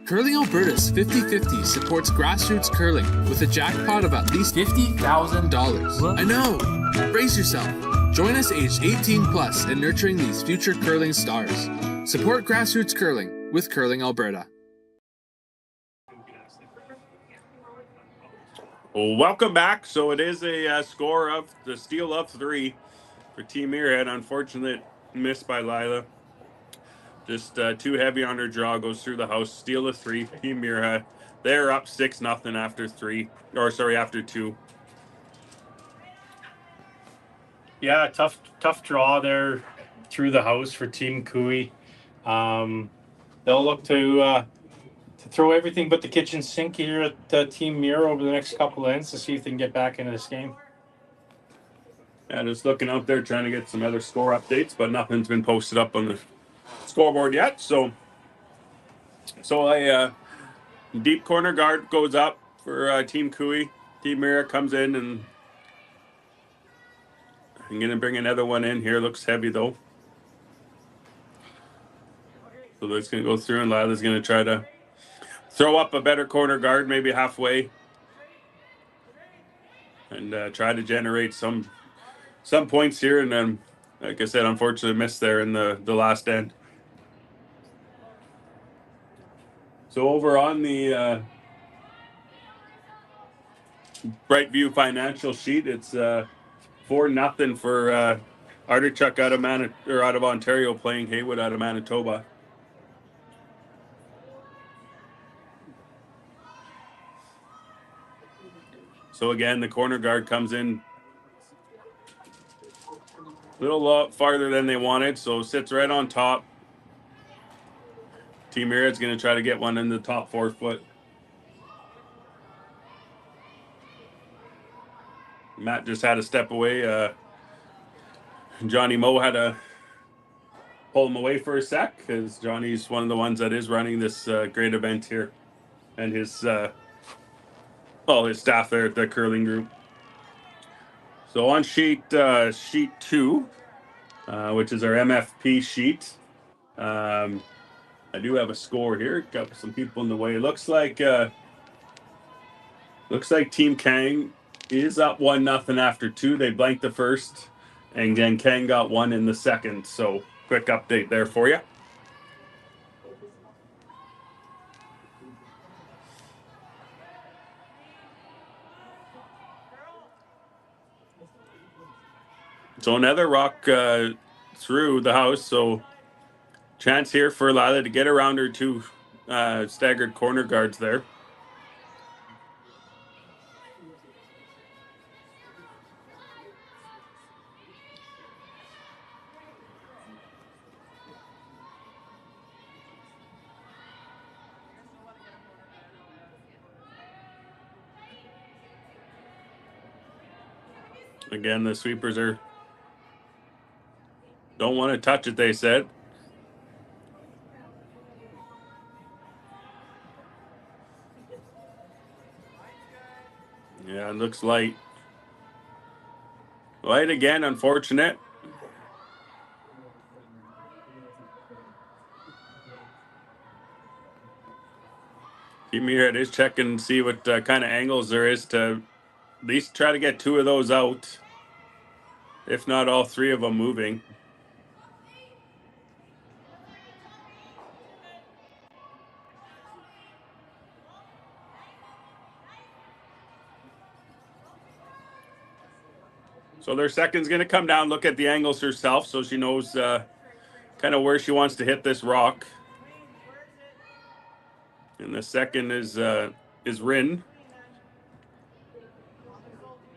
Curling Alberta's 50/50 supports grassroots curling with a jackpot of at least $50,000. I know! Brace yourself. Join us aged 18 plus in nurturing these future curling stars. Support grassroots curling with Curling Alberta. Well, welcome back. So it is a score of the steal of 3 for Team Muirhead. Unfortunate miss by Lila. Just too heavy on her draw, goes through the house. Steal of 3, Team Muirhead. They're up 6-0 after 2. Yeah, tough draw there through the house for Team Koe. They'll look to throw everything but the kitchen sink here at Team Miura over the next couple of ends to see if they can get back into this game. Yeah, just looking out there trying to get some other score updates, but nothing's been posted up on the scoreboard yet. So a deep corner guard goes up for Team Koe. Team Miura comes in, and I'm going to bring another one in here. Looks heavy, though. So that's going to go through, and Lila's going to try to throw up a better corner guard, maybe halfway, and try to generate some points here. And then, like I said, unfortunately missed there in the last end. So over on the Brightview financial sheet, it's 4-0 for Artichuk out of Ontario playing Haywood out of Manitoba. So again, the corner guard comes in a little farther than they wanted, so sits right on top. Team Muirhead's going to try to get one in the top 4 foot. Matt just had to step away. Johnny Moe had to pull him away for a sec because Johnny's one of the ones that is running this great event here, and his staff there at the curling group. So on sheet 2, which is our MFP sheet, I do have a score here. Got some people in the way. Looks like Team Kang is up 1-0 after 2. They blanked the first, and then Kang got 1 in the second. So quick update there for you. So another rock through the house. So chance here for Lila to get around her 2 staggered corner guards there. Again, the sweepers don't want to touch it, they said. Yeah, it looks light. Light again, unfortunate. Team Muirhead is checking to see what kind of angles there is to at least try to get 2 of those out, if not all 3 of them moving. So their second's going to come down, look at the angles herself, so she knows kind of where she wants to hit this rock. And the second is Rin.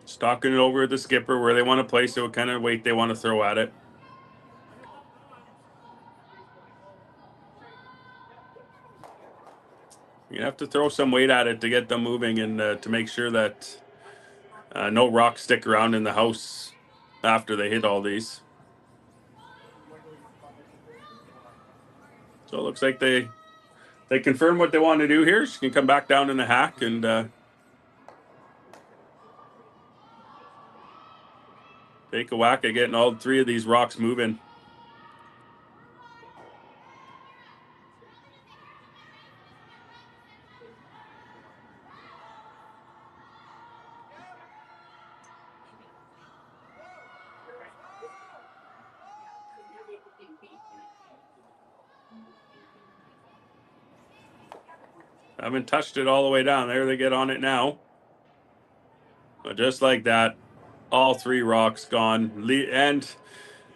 Stalking it over the skipper where they want to place it, what kind of weight they want to throw at it. You have to throw some weight at it to get them moving and to make sure that no rocks stick around in the house after they hit all these. So it looks like they confirm what they want to do here. She can come back down in the hack and take a whack at getting all three of these rocks moving. Haven't touched it all the way down. There they get on it now. But just like that, all three rocks gone. And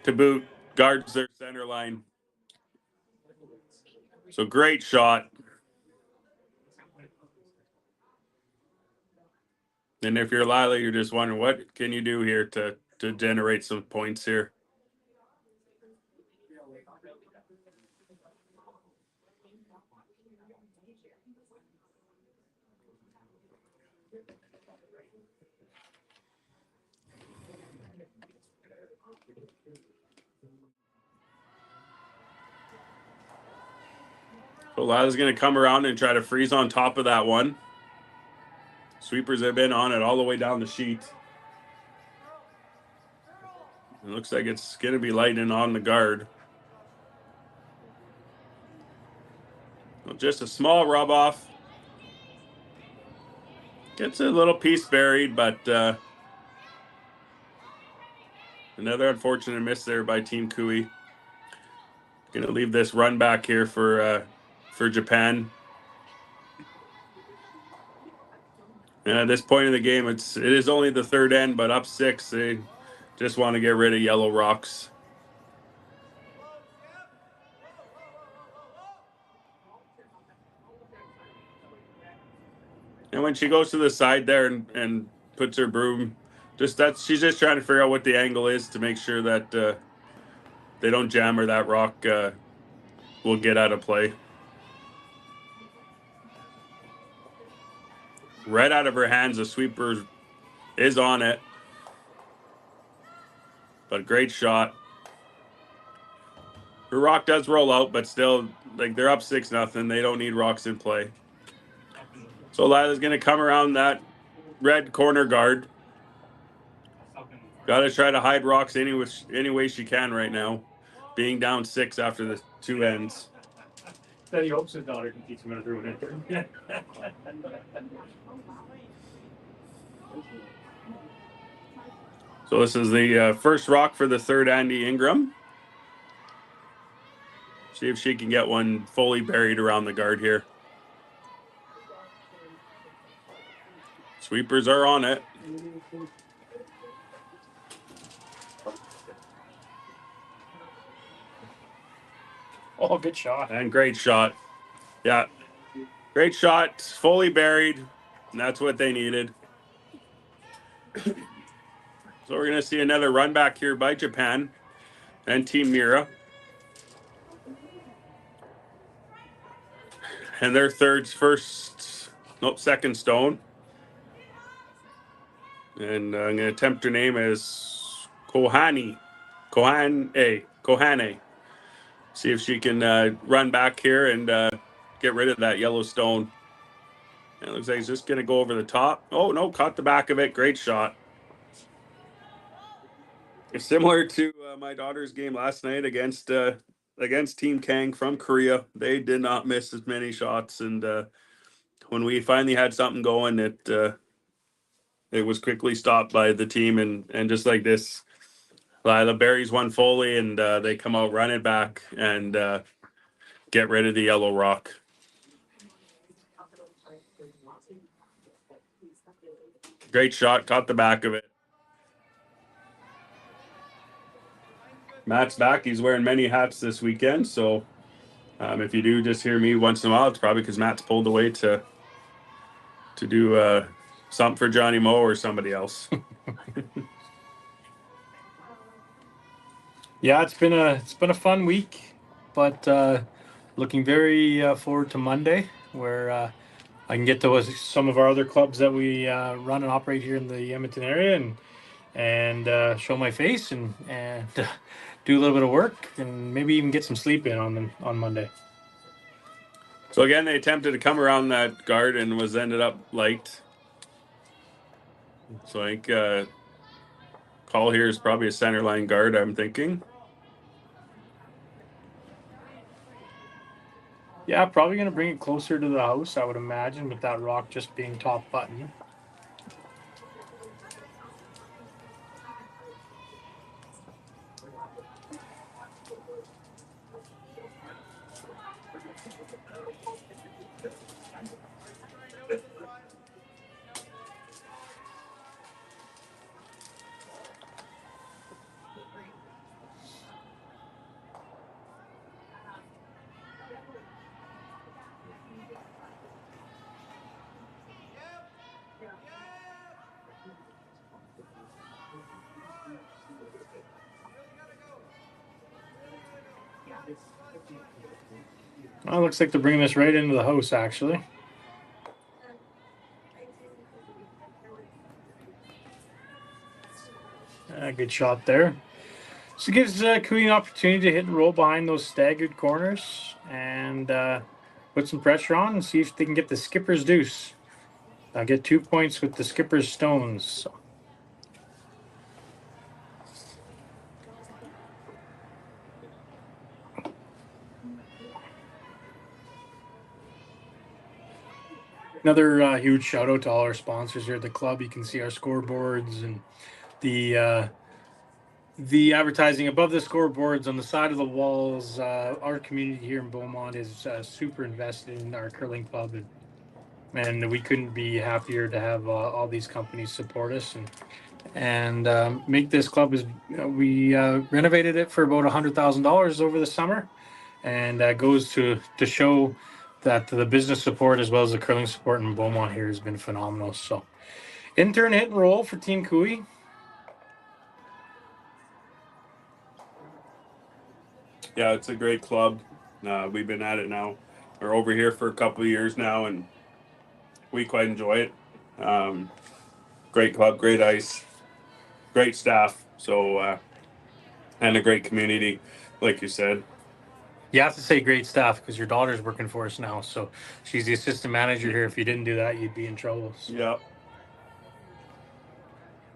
to boot, guards their center line. So great shot. And if you're Lila, you're just wondering, what can you do here to generate some points here? So Lila's going to come around and try to freeze on top of that one. Sweepers have been on it all the way down the sheet. It looks like it's going to be lightning on the guard. Well, just a small rub off. Gets a little piece buried, but another unfortunate miss there by Team Kui. Going to leave this run back here for Japan. And at this point in the game, it is only the third end, but up 6. They just want to get rid of yellow rocks. And when she goes to the side there and puts her broom, she's just trying to figure out what the angle is to make sure that they don't jam her. That rock will get out of play. Right out of her hands, the sweeper is on it. But great shot. Her rock does roll out, but still, like, they're up 6-0. They don't need rocks in play. So Lila's going to come around that red corner guard. Got to try to hide rocks any way she can right now, being down 6 after the 2 ends. Then he hopes his daughter can teach him how to throw it. So this is the first rock for the third Andy Ingram. See if she can get one fully buried around the guard here. Sweepers are on it. Oh, good shot. And great shot. Yeah. Great shot. Fully buried. And that's what they needed. So we're going to see another run back here by Japan and Team Miura. And their second stone. And I'm going to attempt her name as Kohane. See if she can run back here and get rid of that yellow stone. And it looks like it's just going to go over the top. Oh, no, caught the back of it. Great shot. It's similar to my daughter's game last night against Team Kang from Korea. They did not miss as many shots. And when we finally had something going, it was quickly stopped by the team. And just like this, Lila buries one fully, and they come out, run it back, and get rid of the yellow rock. Great shot, caught the back of it. Matt's back. He's wearing many hats this weekend, so if you do just hear me once in a while, it's probably because Matt's pulled away to do something for Johnny Moe or somebody else. Yeah, it's been a fun week, but looking very forward to Monday, where I can get to some of our other clubs that we run and operate here in the Edmonton area, and show my face and do a little bit of work, and maybe even get some sleep in on Monday. So again, they attempted to come around that guard and ended up light. So I think call here is probably a center line guard, I'm thinking. Yeah, probably going to bring it closer to the house, I would imagine, with that rock just being top button. Well, it looks like they're bringing this right into the house, actually. Good shot there. So it gives QUE an opportunity to hit and roll behind those staggered corners and put some pressure on and see if they can get the skipper's deuce. Get 2 points with the skipper's stones. So. Another huge shout out to all our sponsors here at the club. You can see our scoreboards and the advertising above the scoreboards on the side of the walls. Our community here in Beaumont is super invested in our curling club, and we couldn't be happier to have all these companies support us and make this club. We renovated it for about $100,000 over the summer, and that goes to show that the business support as well as the curling support in Beaumont here has been phenomenal. So, in-turn hit and roll for Team QUE. Yeah, it's a great club. We've been at it now. We're over here for a couple of years now, and we quite enjoy it. Great club, great ice, great staff. So, and a great community, like you said. You have to say great staff because your daughter's working for us now. So she's the assistant manager here. If you didn't do that, you'd be in trouble. So. Yeah.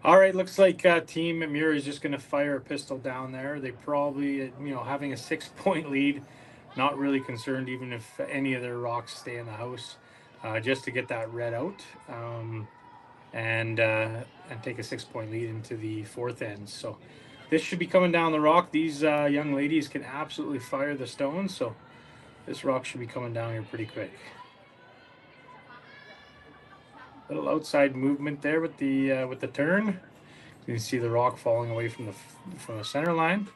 All right, looks like Team Miura is just going to fire a pistol down there. They probably, having a 6-point lead, not really concerned even if any of their rocks stay in the house, just to get that red out and take a 6-point lead into the fourth end. So this should be coming down the rock. These young ladies can absolutely fire the stones, so this rock should be coming down here pretty quick. Little outside movement there with the turn. You can see the rock falling away from the center line,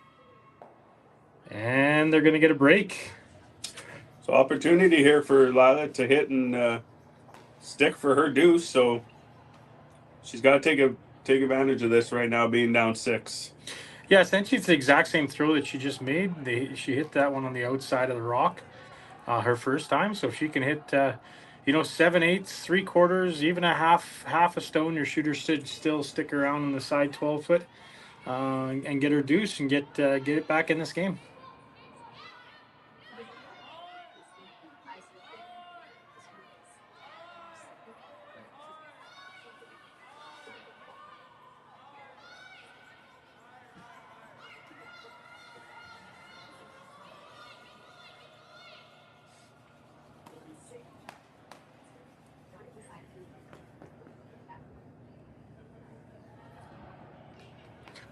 and they're going to get a break. So opportunity here for Lila to hit and stick for her deuce. So she's got to take advantage of this right now, being down 6. Yeah, essentially it's the exact same throw that she just made. She hit that one on the outside of the rock her first time. So if she can hit, 7/8, 3/4, even a half a stone, your shooter should still stick around on the side 12-foot and get her deuce and get it back in this game.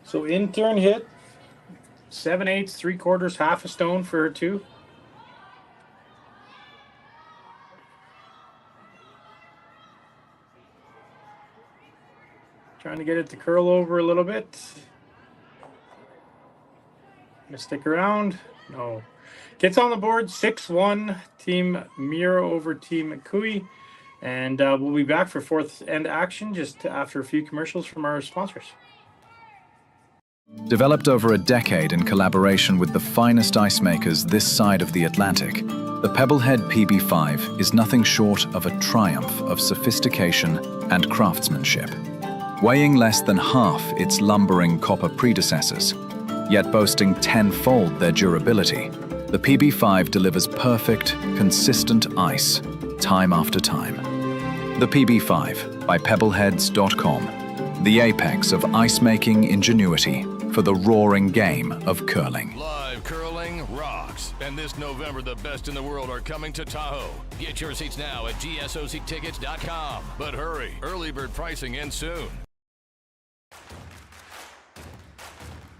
So in-turn hit, 7/8, 3/4, half a stone for her 2. Trying to get it to curl over a little bit. Gonna stick around. No. Gets on the board, 6-1, Team Miura over Team QUE. And we'll be back for fourth end action just after a few commercials from our sponsors. Developed over a decade in collaboration with the finest ice makers this side of the Atlantic, The Pebblehead PB5 is nothing short of a triumph of sophistication and craftsmanship. Weighing less than half its lumbering copper predecessors, yet boasting tenfold their durability, the PB5 delivers perfect, consistent ice, time after time. The PB5 by Pebbleheads.com, the apex of ice-making ingenuity for the roaring game of curling. Live curling rocks. And this November, the best in the world are coming to Tahoe. Get your seats now at gsoctickets.com. But hurry, early bird pricing ends soon.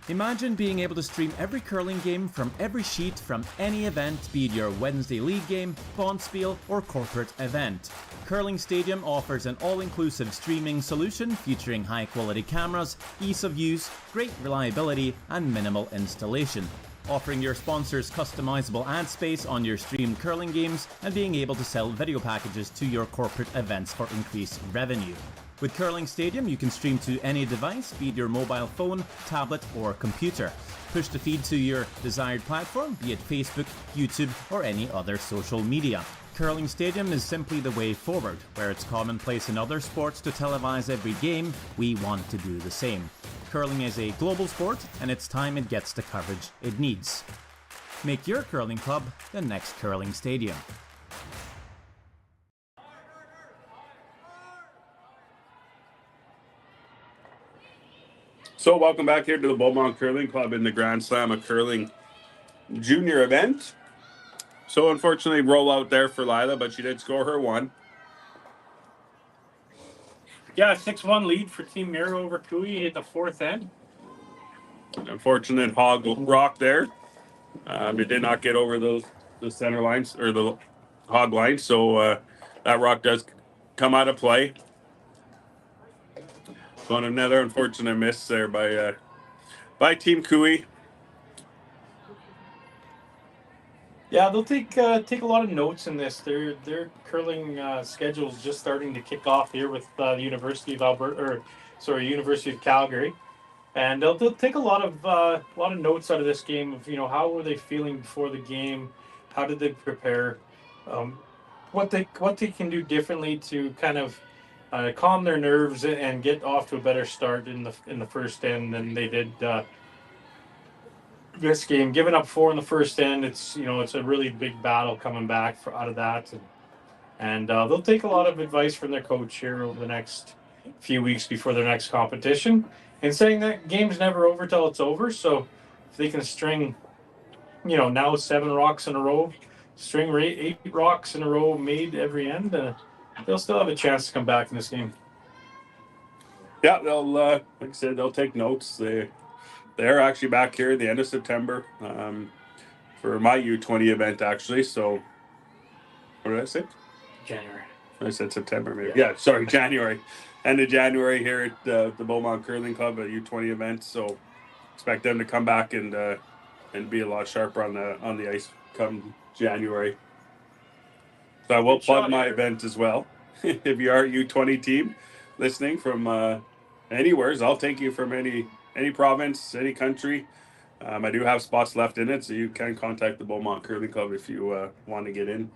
Imagine being able to stream every curling game from every sheet from any event, be it your Wednesday league game, bonspiel, or corporate event. Curling Stadium offers an all-inclusive streaming solution featuring high-quality cameras, ease of use, great reliability, and minimal installation. Offering your sponsors customizable ad space on your streamed curling games and being able to sell video packages to your corporate events for increased revenue. With Curling Stadium, you can stream to any device, be it your mobile phone, tablet, or computer. Push the feed to your desired platform, be it Facebook, YouTube, or any other social media. Curling Stadium is simply the way forward. Where it's commonplace in other sports to televise every game, we want to do the same. Curling is a global sport, and it's time it gets the coverage it needs. Make your curling club the next Curling Stadium. So welcome back here to the Beaumont Curling Club in the Grand Slam of Curling Junior event. So unfortunately, roll out there for Lila, but she did score her one. Yeah, 6-1 lead for Team Miura over Kui at the fourth end. Unfortunate hog rock there. It did not get over the center lines or the hog lines, so that rock does come out of play. So another unfortunate miss there by Team Kui. Yeah, they'll take a lot of notes in this. Their curling schedule is just starting to kick off here with the University of Alberta, University of Calgary, and they'll take a lot of notes out of this game of how were they feeling before the game, how did they prepare, what they can do differently to kind of calm their nerves and get off to a better start in the first end than they did this game. Giving up 4 in the first end, it's a really big battle coming back out of that, and they'll take a lot of advice from their coach here over the next few weeks before their next competition, and saying that game's never over till it's over. So if they can string, now 7 rocks in a row, string 8 rocks in a row made every end, they'll still have a chance to come back in this game. Yeah, they'll like I said, they'll take notes. They're actually back here at the end of September for my U20 event, actually. So, what did I say? January. I said September, maybe. Yeah, sorry, January. End of January here at the Beaumont Curling Club at U20 event. So, expect them to come back and be a lot sharper on the ice come January. So I will plug my event as well. If you are a U20 team listening from anywhere, I'll take you from any province, any country. I do have spots left in it, so you can contact the Beaumont Curling Club if you want to get in.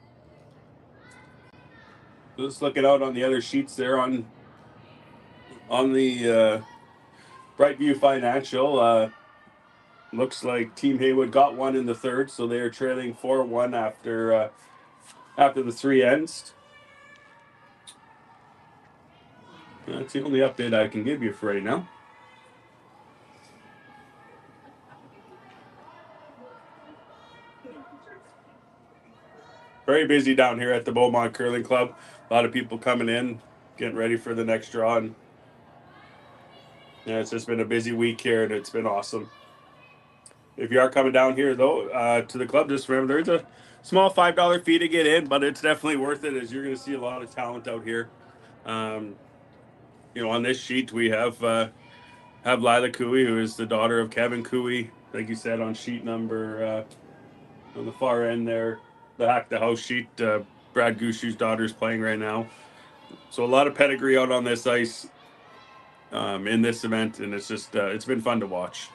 Just looking out on the other sheets there on the Brightview Financial. Looks like Team Haywood got one in the third, so they are trailing 4-1 after the 3 ends. That's the only update I can give you for right now. Very busy down here at the Beaumont Curling Club. A lot of people coming in, getting ready for the next draw. And yeah, it's just been a busy week here, and it's been awesome. If you are coming down here, though, to the club, just remember there's a small $5 fee to get in, but it's definitely worth it, as you're going to see a lot of talent out here. On this sheet, we have Lila Koe, who is the daughter of Kevin Koe, like you said, on sheet number on the far end there. The Hack the House sheet, Brad Gushu's daughter is playing right now. So a lot of pedigree out on this ice in this event, and it's just it's been fun to watch.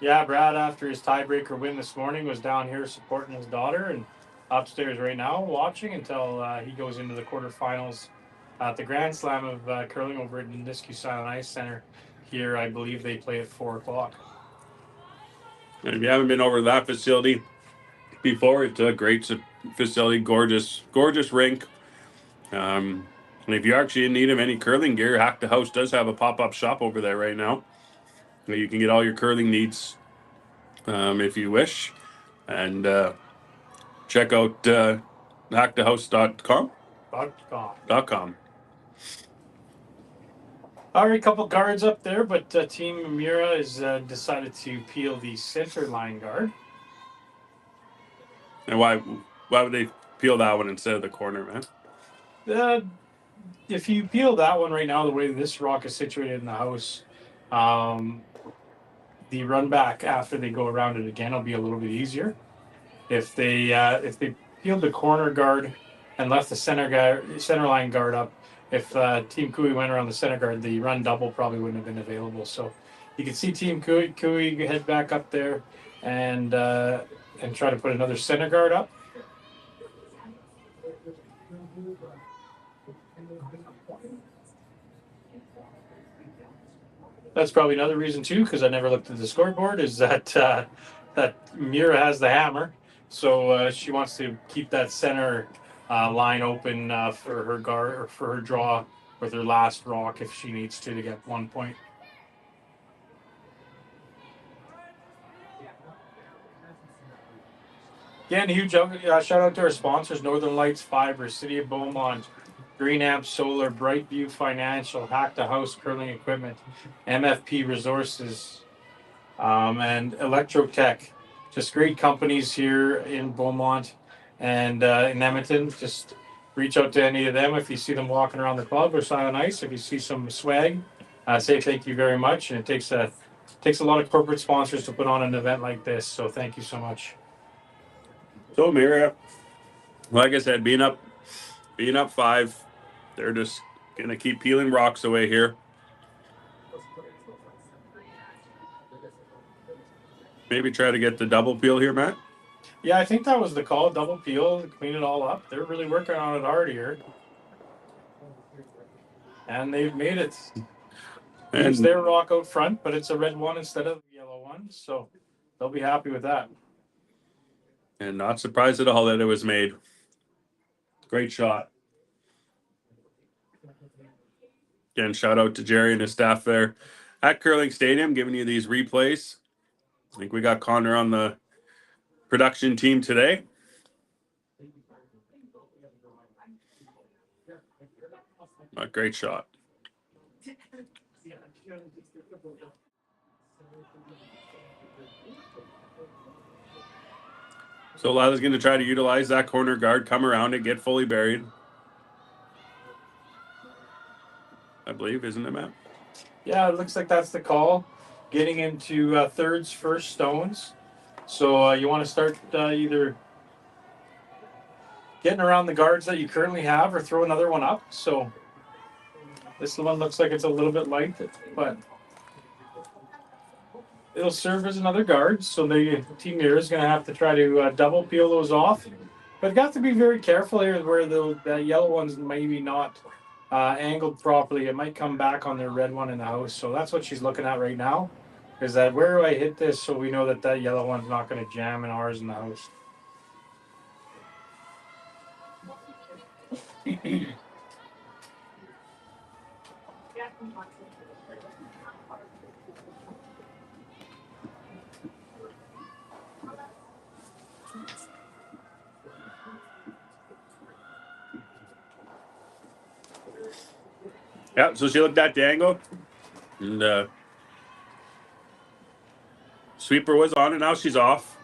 Yeah, Brad, after his tiebreaker win this morning, was down here supporting his daughter and upstairs right now watching until he goes into the quarterfinals at the Grand Slam of curling over at Nisku Silent Ice Center. Here, I believe they play at 4 o'clock. And if you haven't been over to that facility before, it's a great facility, gorgeous rink. And if you're actually in need of any curling gear, Hack the House does have a pop-up shop over there right now. Where you can get all your curling needs if you wish. And check out hackthehouse.com. .com. All right, a couple guards up there, but Team Miura has decided to peel the center line guard. And why would they peel that one instead of the corner, man? If you peel that one right now, the way this rock is situated in the house, the run back after they go around it again will be a little bit easier. If they peeled the corner guard and left the center line guard up, if Team Kui went around the center guard, the run double probably wouldn't have been available. So you can see Team Kui head back up there and try to put another center guard up. That's probably another reason too, because I never looked at the scoreboard, is that that Miura has the hammer, so she wants to keep that center line open for her guard or for her draw with her last rock if she needs to get 1 point. Again, a huge shout out to our sponsors: Northern Lights Fibers, City of Beaumont, Green Amp Solar, Brightview Financial, Hack the House Curling Equipment, MFP Resources, and Electrotech. Just great companies here in Beaumont and in Edmonton. Just reach out to any of them if you see them walking around the club or Silent Ice. If you see some swag, say thank you very much. And it takes a lot of corporate sponsors to put on an event like this. So thank you so much. So Miura, like I said, being up 5, they're just gonna keep peeling rocks away here. Maybe try to get the double peel here, Matt. Yeah, I think that was the call. Double peel, clean it all up. They're really working on it hard here, and they've made it. It's their rock out front, but it's a red one instead of a yellow one, so they'll be happy with that. And not surprised at all that it was made. Great shot. Again, shout out to Jerry and his staff there at Curling Stadium giving you these replays. I think we got Connor on the production team today. A great shot. So Lila's going to try to utilize that corner guard, come around it, get fully buried. I believe, isn't it, Matt? Yeah, it looks like that's the call. Getting into thirds, first stones. So you want to start either getting around the guards that you currently have or throw another one up. So this one looks like it's a little bit light, but it'll serve as another guard. So the Team Miura is going to have to try to double peel those off. But got to be very careful here where the yellow ones maybe not angled properly. It might come back on their red one in the house. So that's what she's looking at right now, is that where do I hit this so we know that that yellow one's not going to jam in ours in the house. Yeah, so she looked at the angle, and sweeper was on, and now she's off.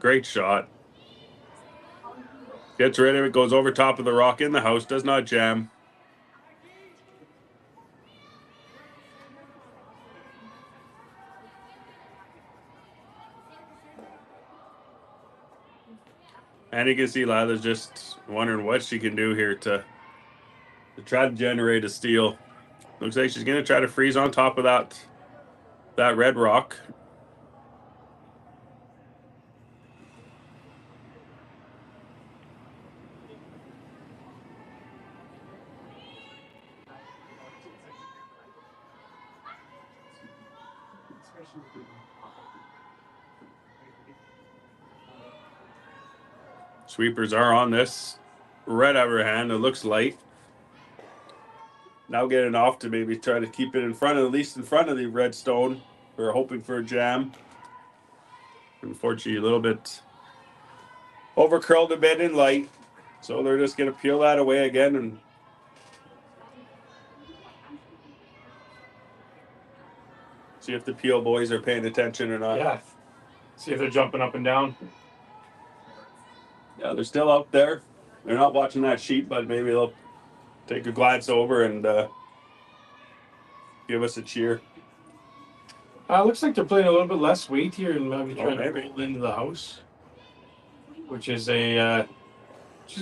Great shot. Gets rid of it, goes over top of the rock in the house, does not jam. And you can see Lila's just wondering what she can do here to try to generate a steal. Looks like she's going to try to freeze on top of that that red rock. Sweepers are on this red overhand. It looks light. Now getting off to maybe try to keep it in front of, at least in front of the red stone. We're hoping for a jam. Unfortunately, a little bit over curled a bit in light. So they're just going to peel that away again and see if the peel boys are paying attention or not. Yeah. See if they're jumping up and down. Yeah, they're still out there. They're not watching that sheet, but maybe they'll take a glance over and give us a cheer. Looks like they're playing a little bit less weight here and maybe trying to roll into the house, which is a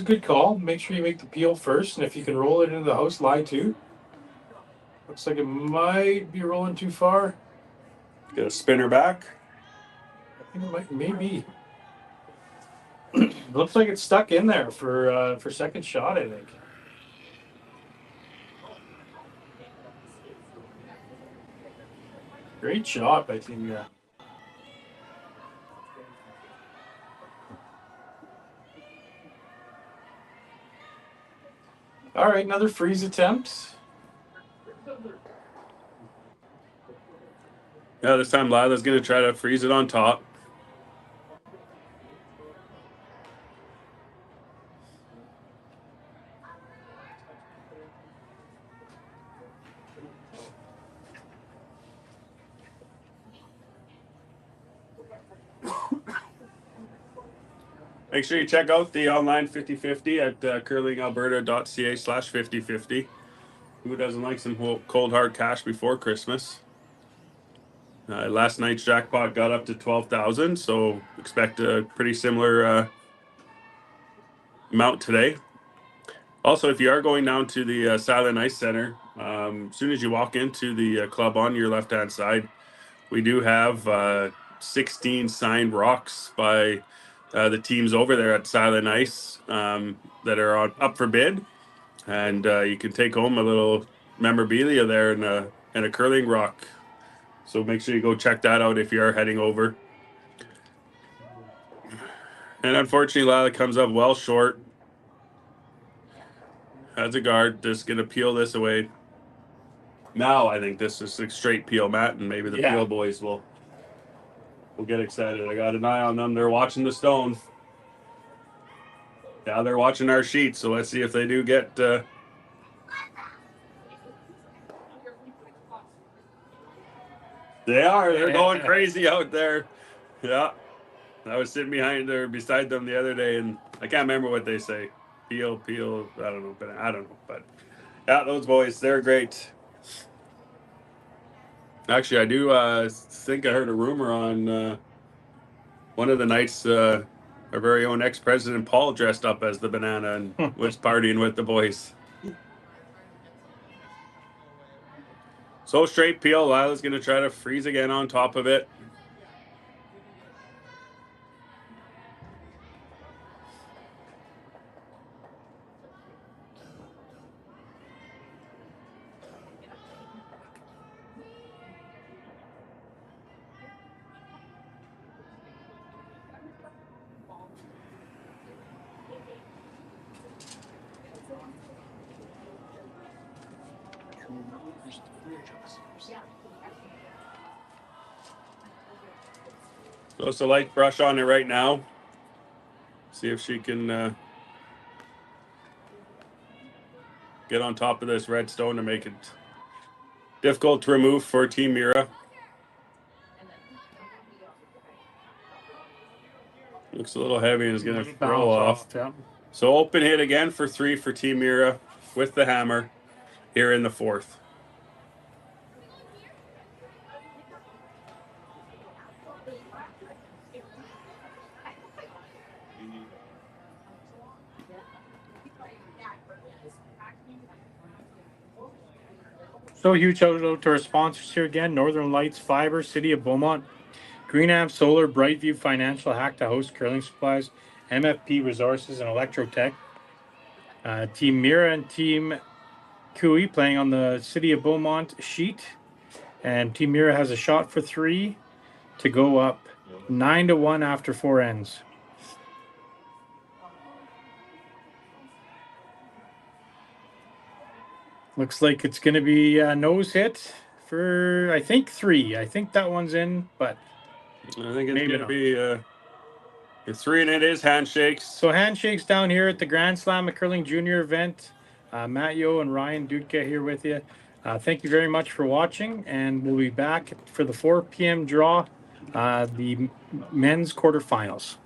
good call. Make sure you make the peel first, and if you can roll it into the house, lie too. Looks like it might be rolling too far. Get a spinner back. I think it might, maybe. Looks like it's stuck in there for second shot, I think. Great shot, I think. All right, another freeze attempt. Yeah, this time Lila's going to try to freeze it on top. Make sure you check out the online 50/50 at curlingalberta.ca/50/50. Who doesn't like some cold hard cash before Christmas? Last night's jackpot got up to 12,000, so expect a pretty similar amount today. Also, if you are going down to the Silent Ice Center, as soon as you walk into the club on your left-hand side, we do have 16 signed rocks by the teams over there at Silent Ice that are up for bid, and you can take home a little memorabilia there and a curling rock. So make sure you go check that out if you are heading over. And unfortunately, Lila comes up well short. Has a guard, just gonna peel this away. Now I think this is a straight peel, Matt, and maybe the peel boys will get excited. I got an eye on them. They're watching the stone. Yeah, they're watching our sheet, so let's see if they do get They are. They're going crazy out there. Yeah. I was sitting beside them the other day, and I can't remember what they say. Peel. I don't know, but yeah, those boys, they're great. Actually, I do think I heard a rumor on one of the nights our very own ex-president Paul dressed up as the banana and was partying with the boys. So straight peel. Lila's going to try to freeze again on top of it. So it's a light brush on it right now. See if she can get on top of this red stone to make it difficult to remove for Team Miura. Looks a little heavy and is going to throw off. Yeah. So open hit again for 3 for Team Miura with the hammer here in the 4th. So a huge shout out to our sponsors here again: Northern Lights Fiber, City of Beaumont, Greenamp Solar, Brightview Financial, Hack to Host Curling Supplies, MFP Resources, and Electrotech. Team Miura and Team QE playing on the City of Beaumont sheet. And Team Miura has a shot for 3 to go up 9-1 after 4 ends. Looks like it's going to be a nose hit for, I think, 3. I think that one's in, but I think it's going to be it's 3, and it is handshakes. So handshakes down here at the Grand Slam of Curling Junior event. Matt Yo and Ryan Dudka here with you. Thank you very much for watching, and we'll be back for the 4 p.m. draw, the men's quarterfinals.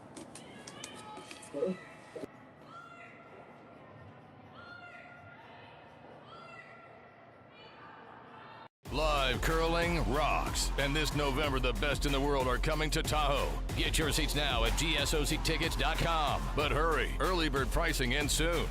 Live curling rocks. And this November, the best in the world are coming to Tahoe. Get your seats now at gsoctickets.com. But hurry, early bird pricing ends soon.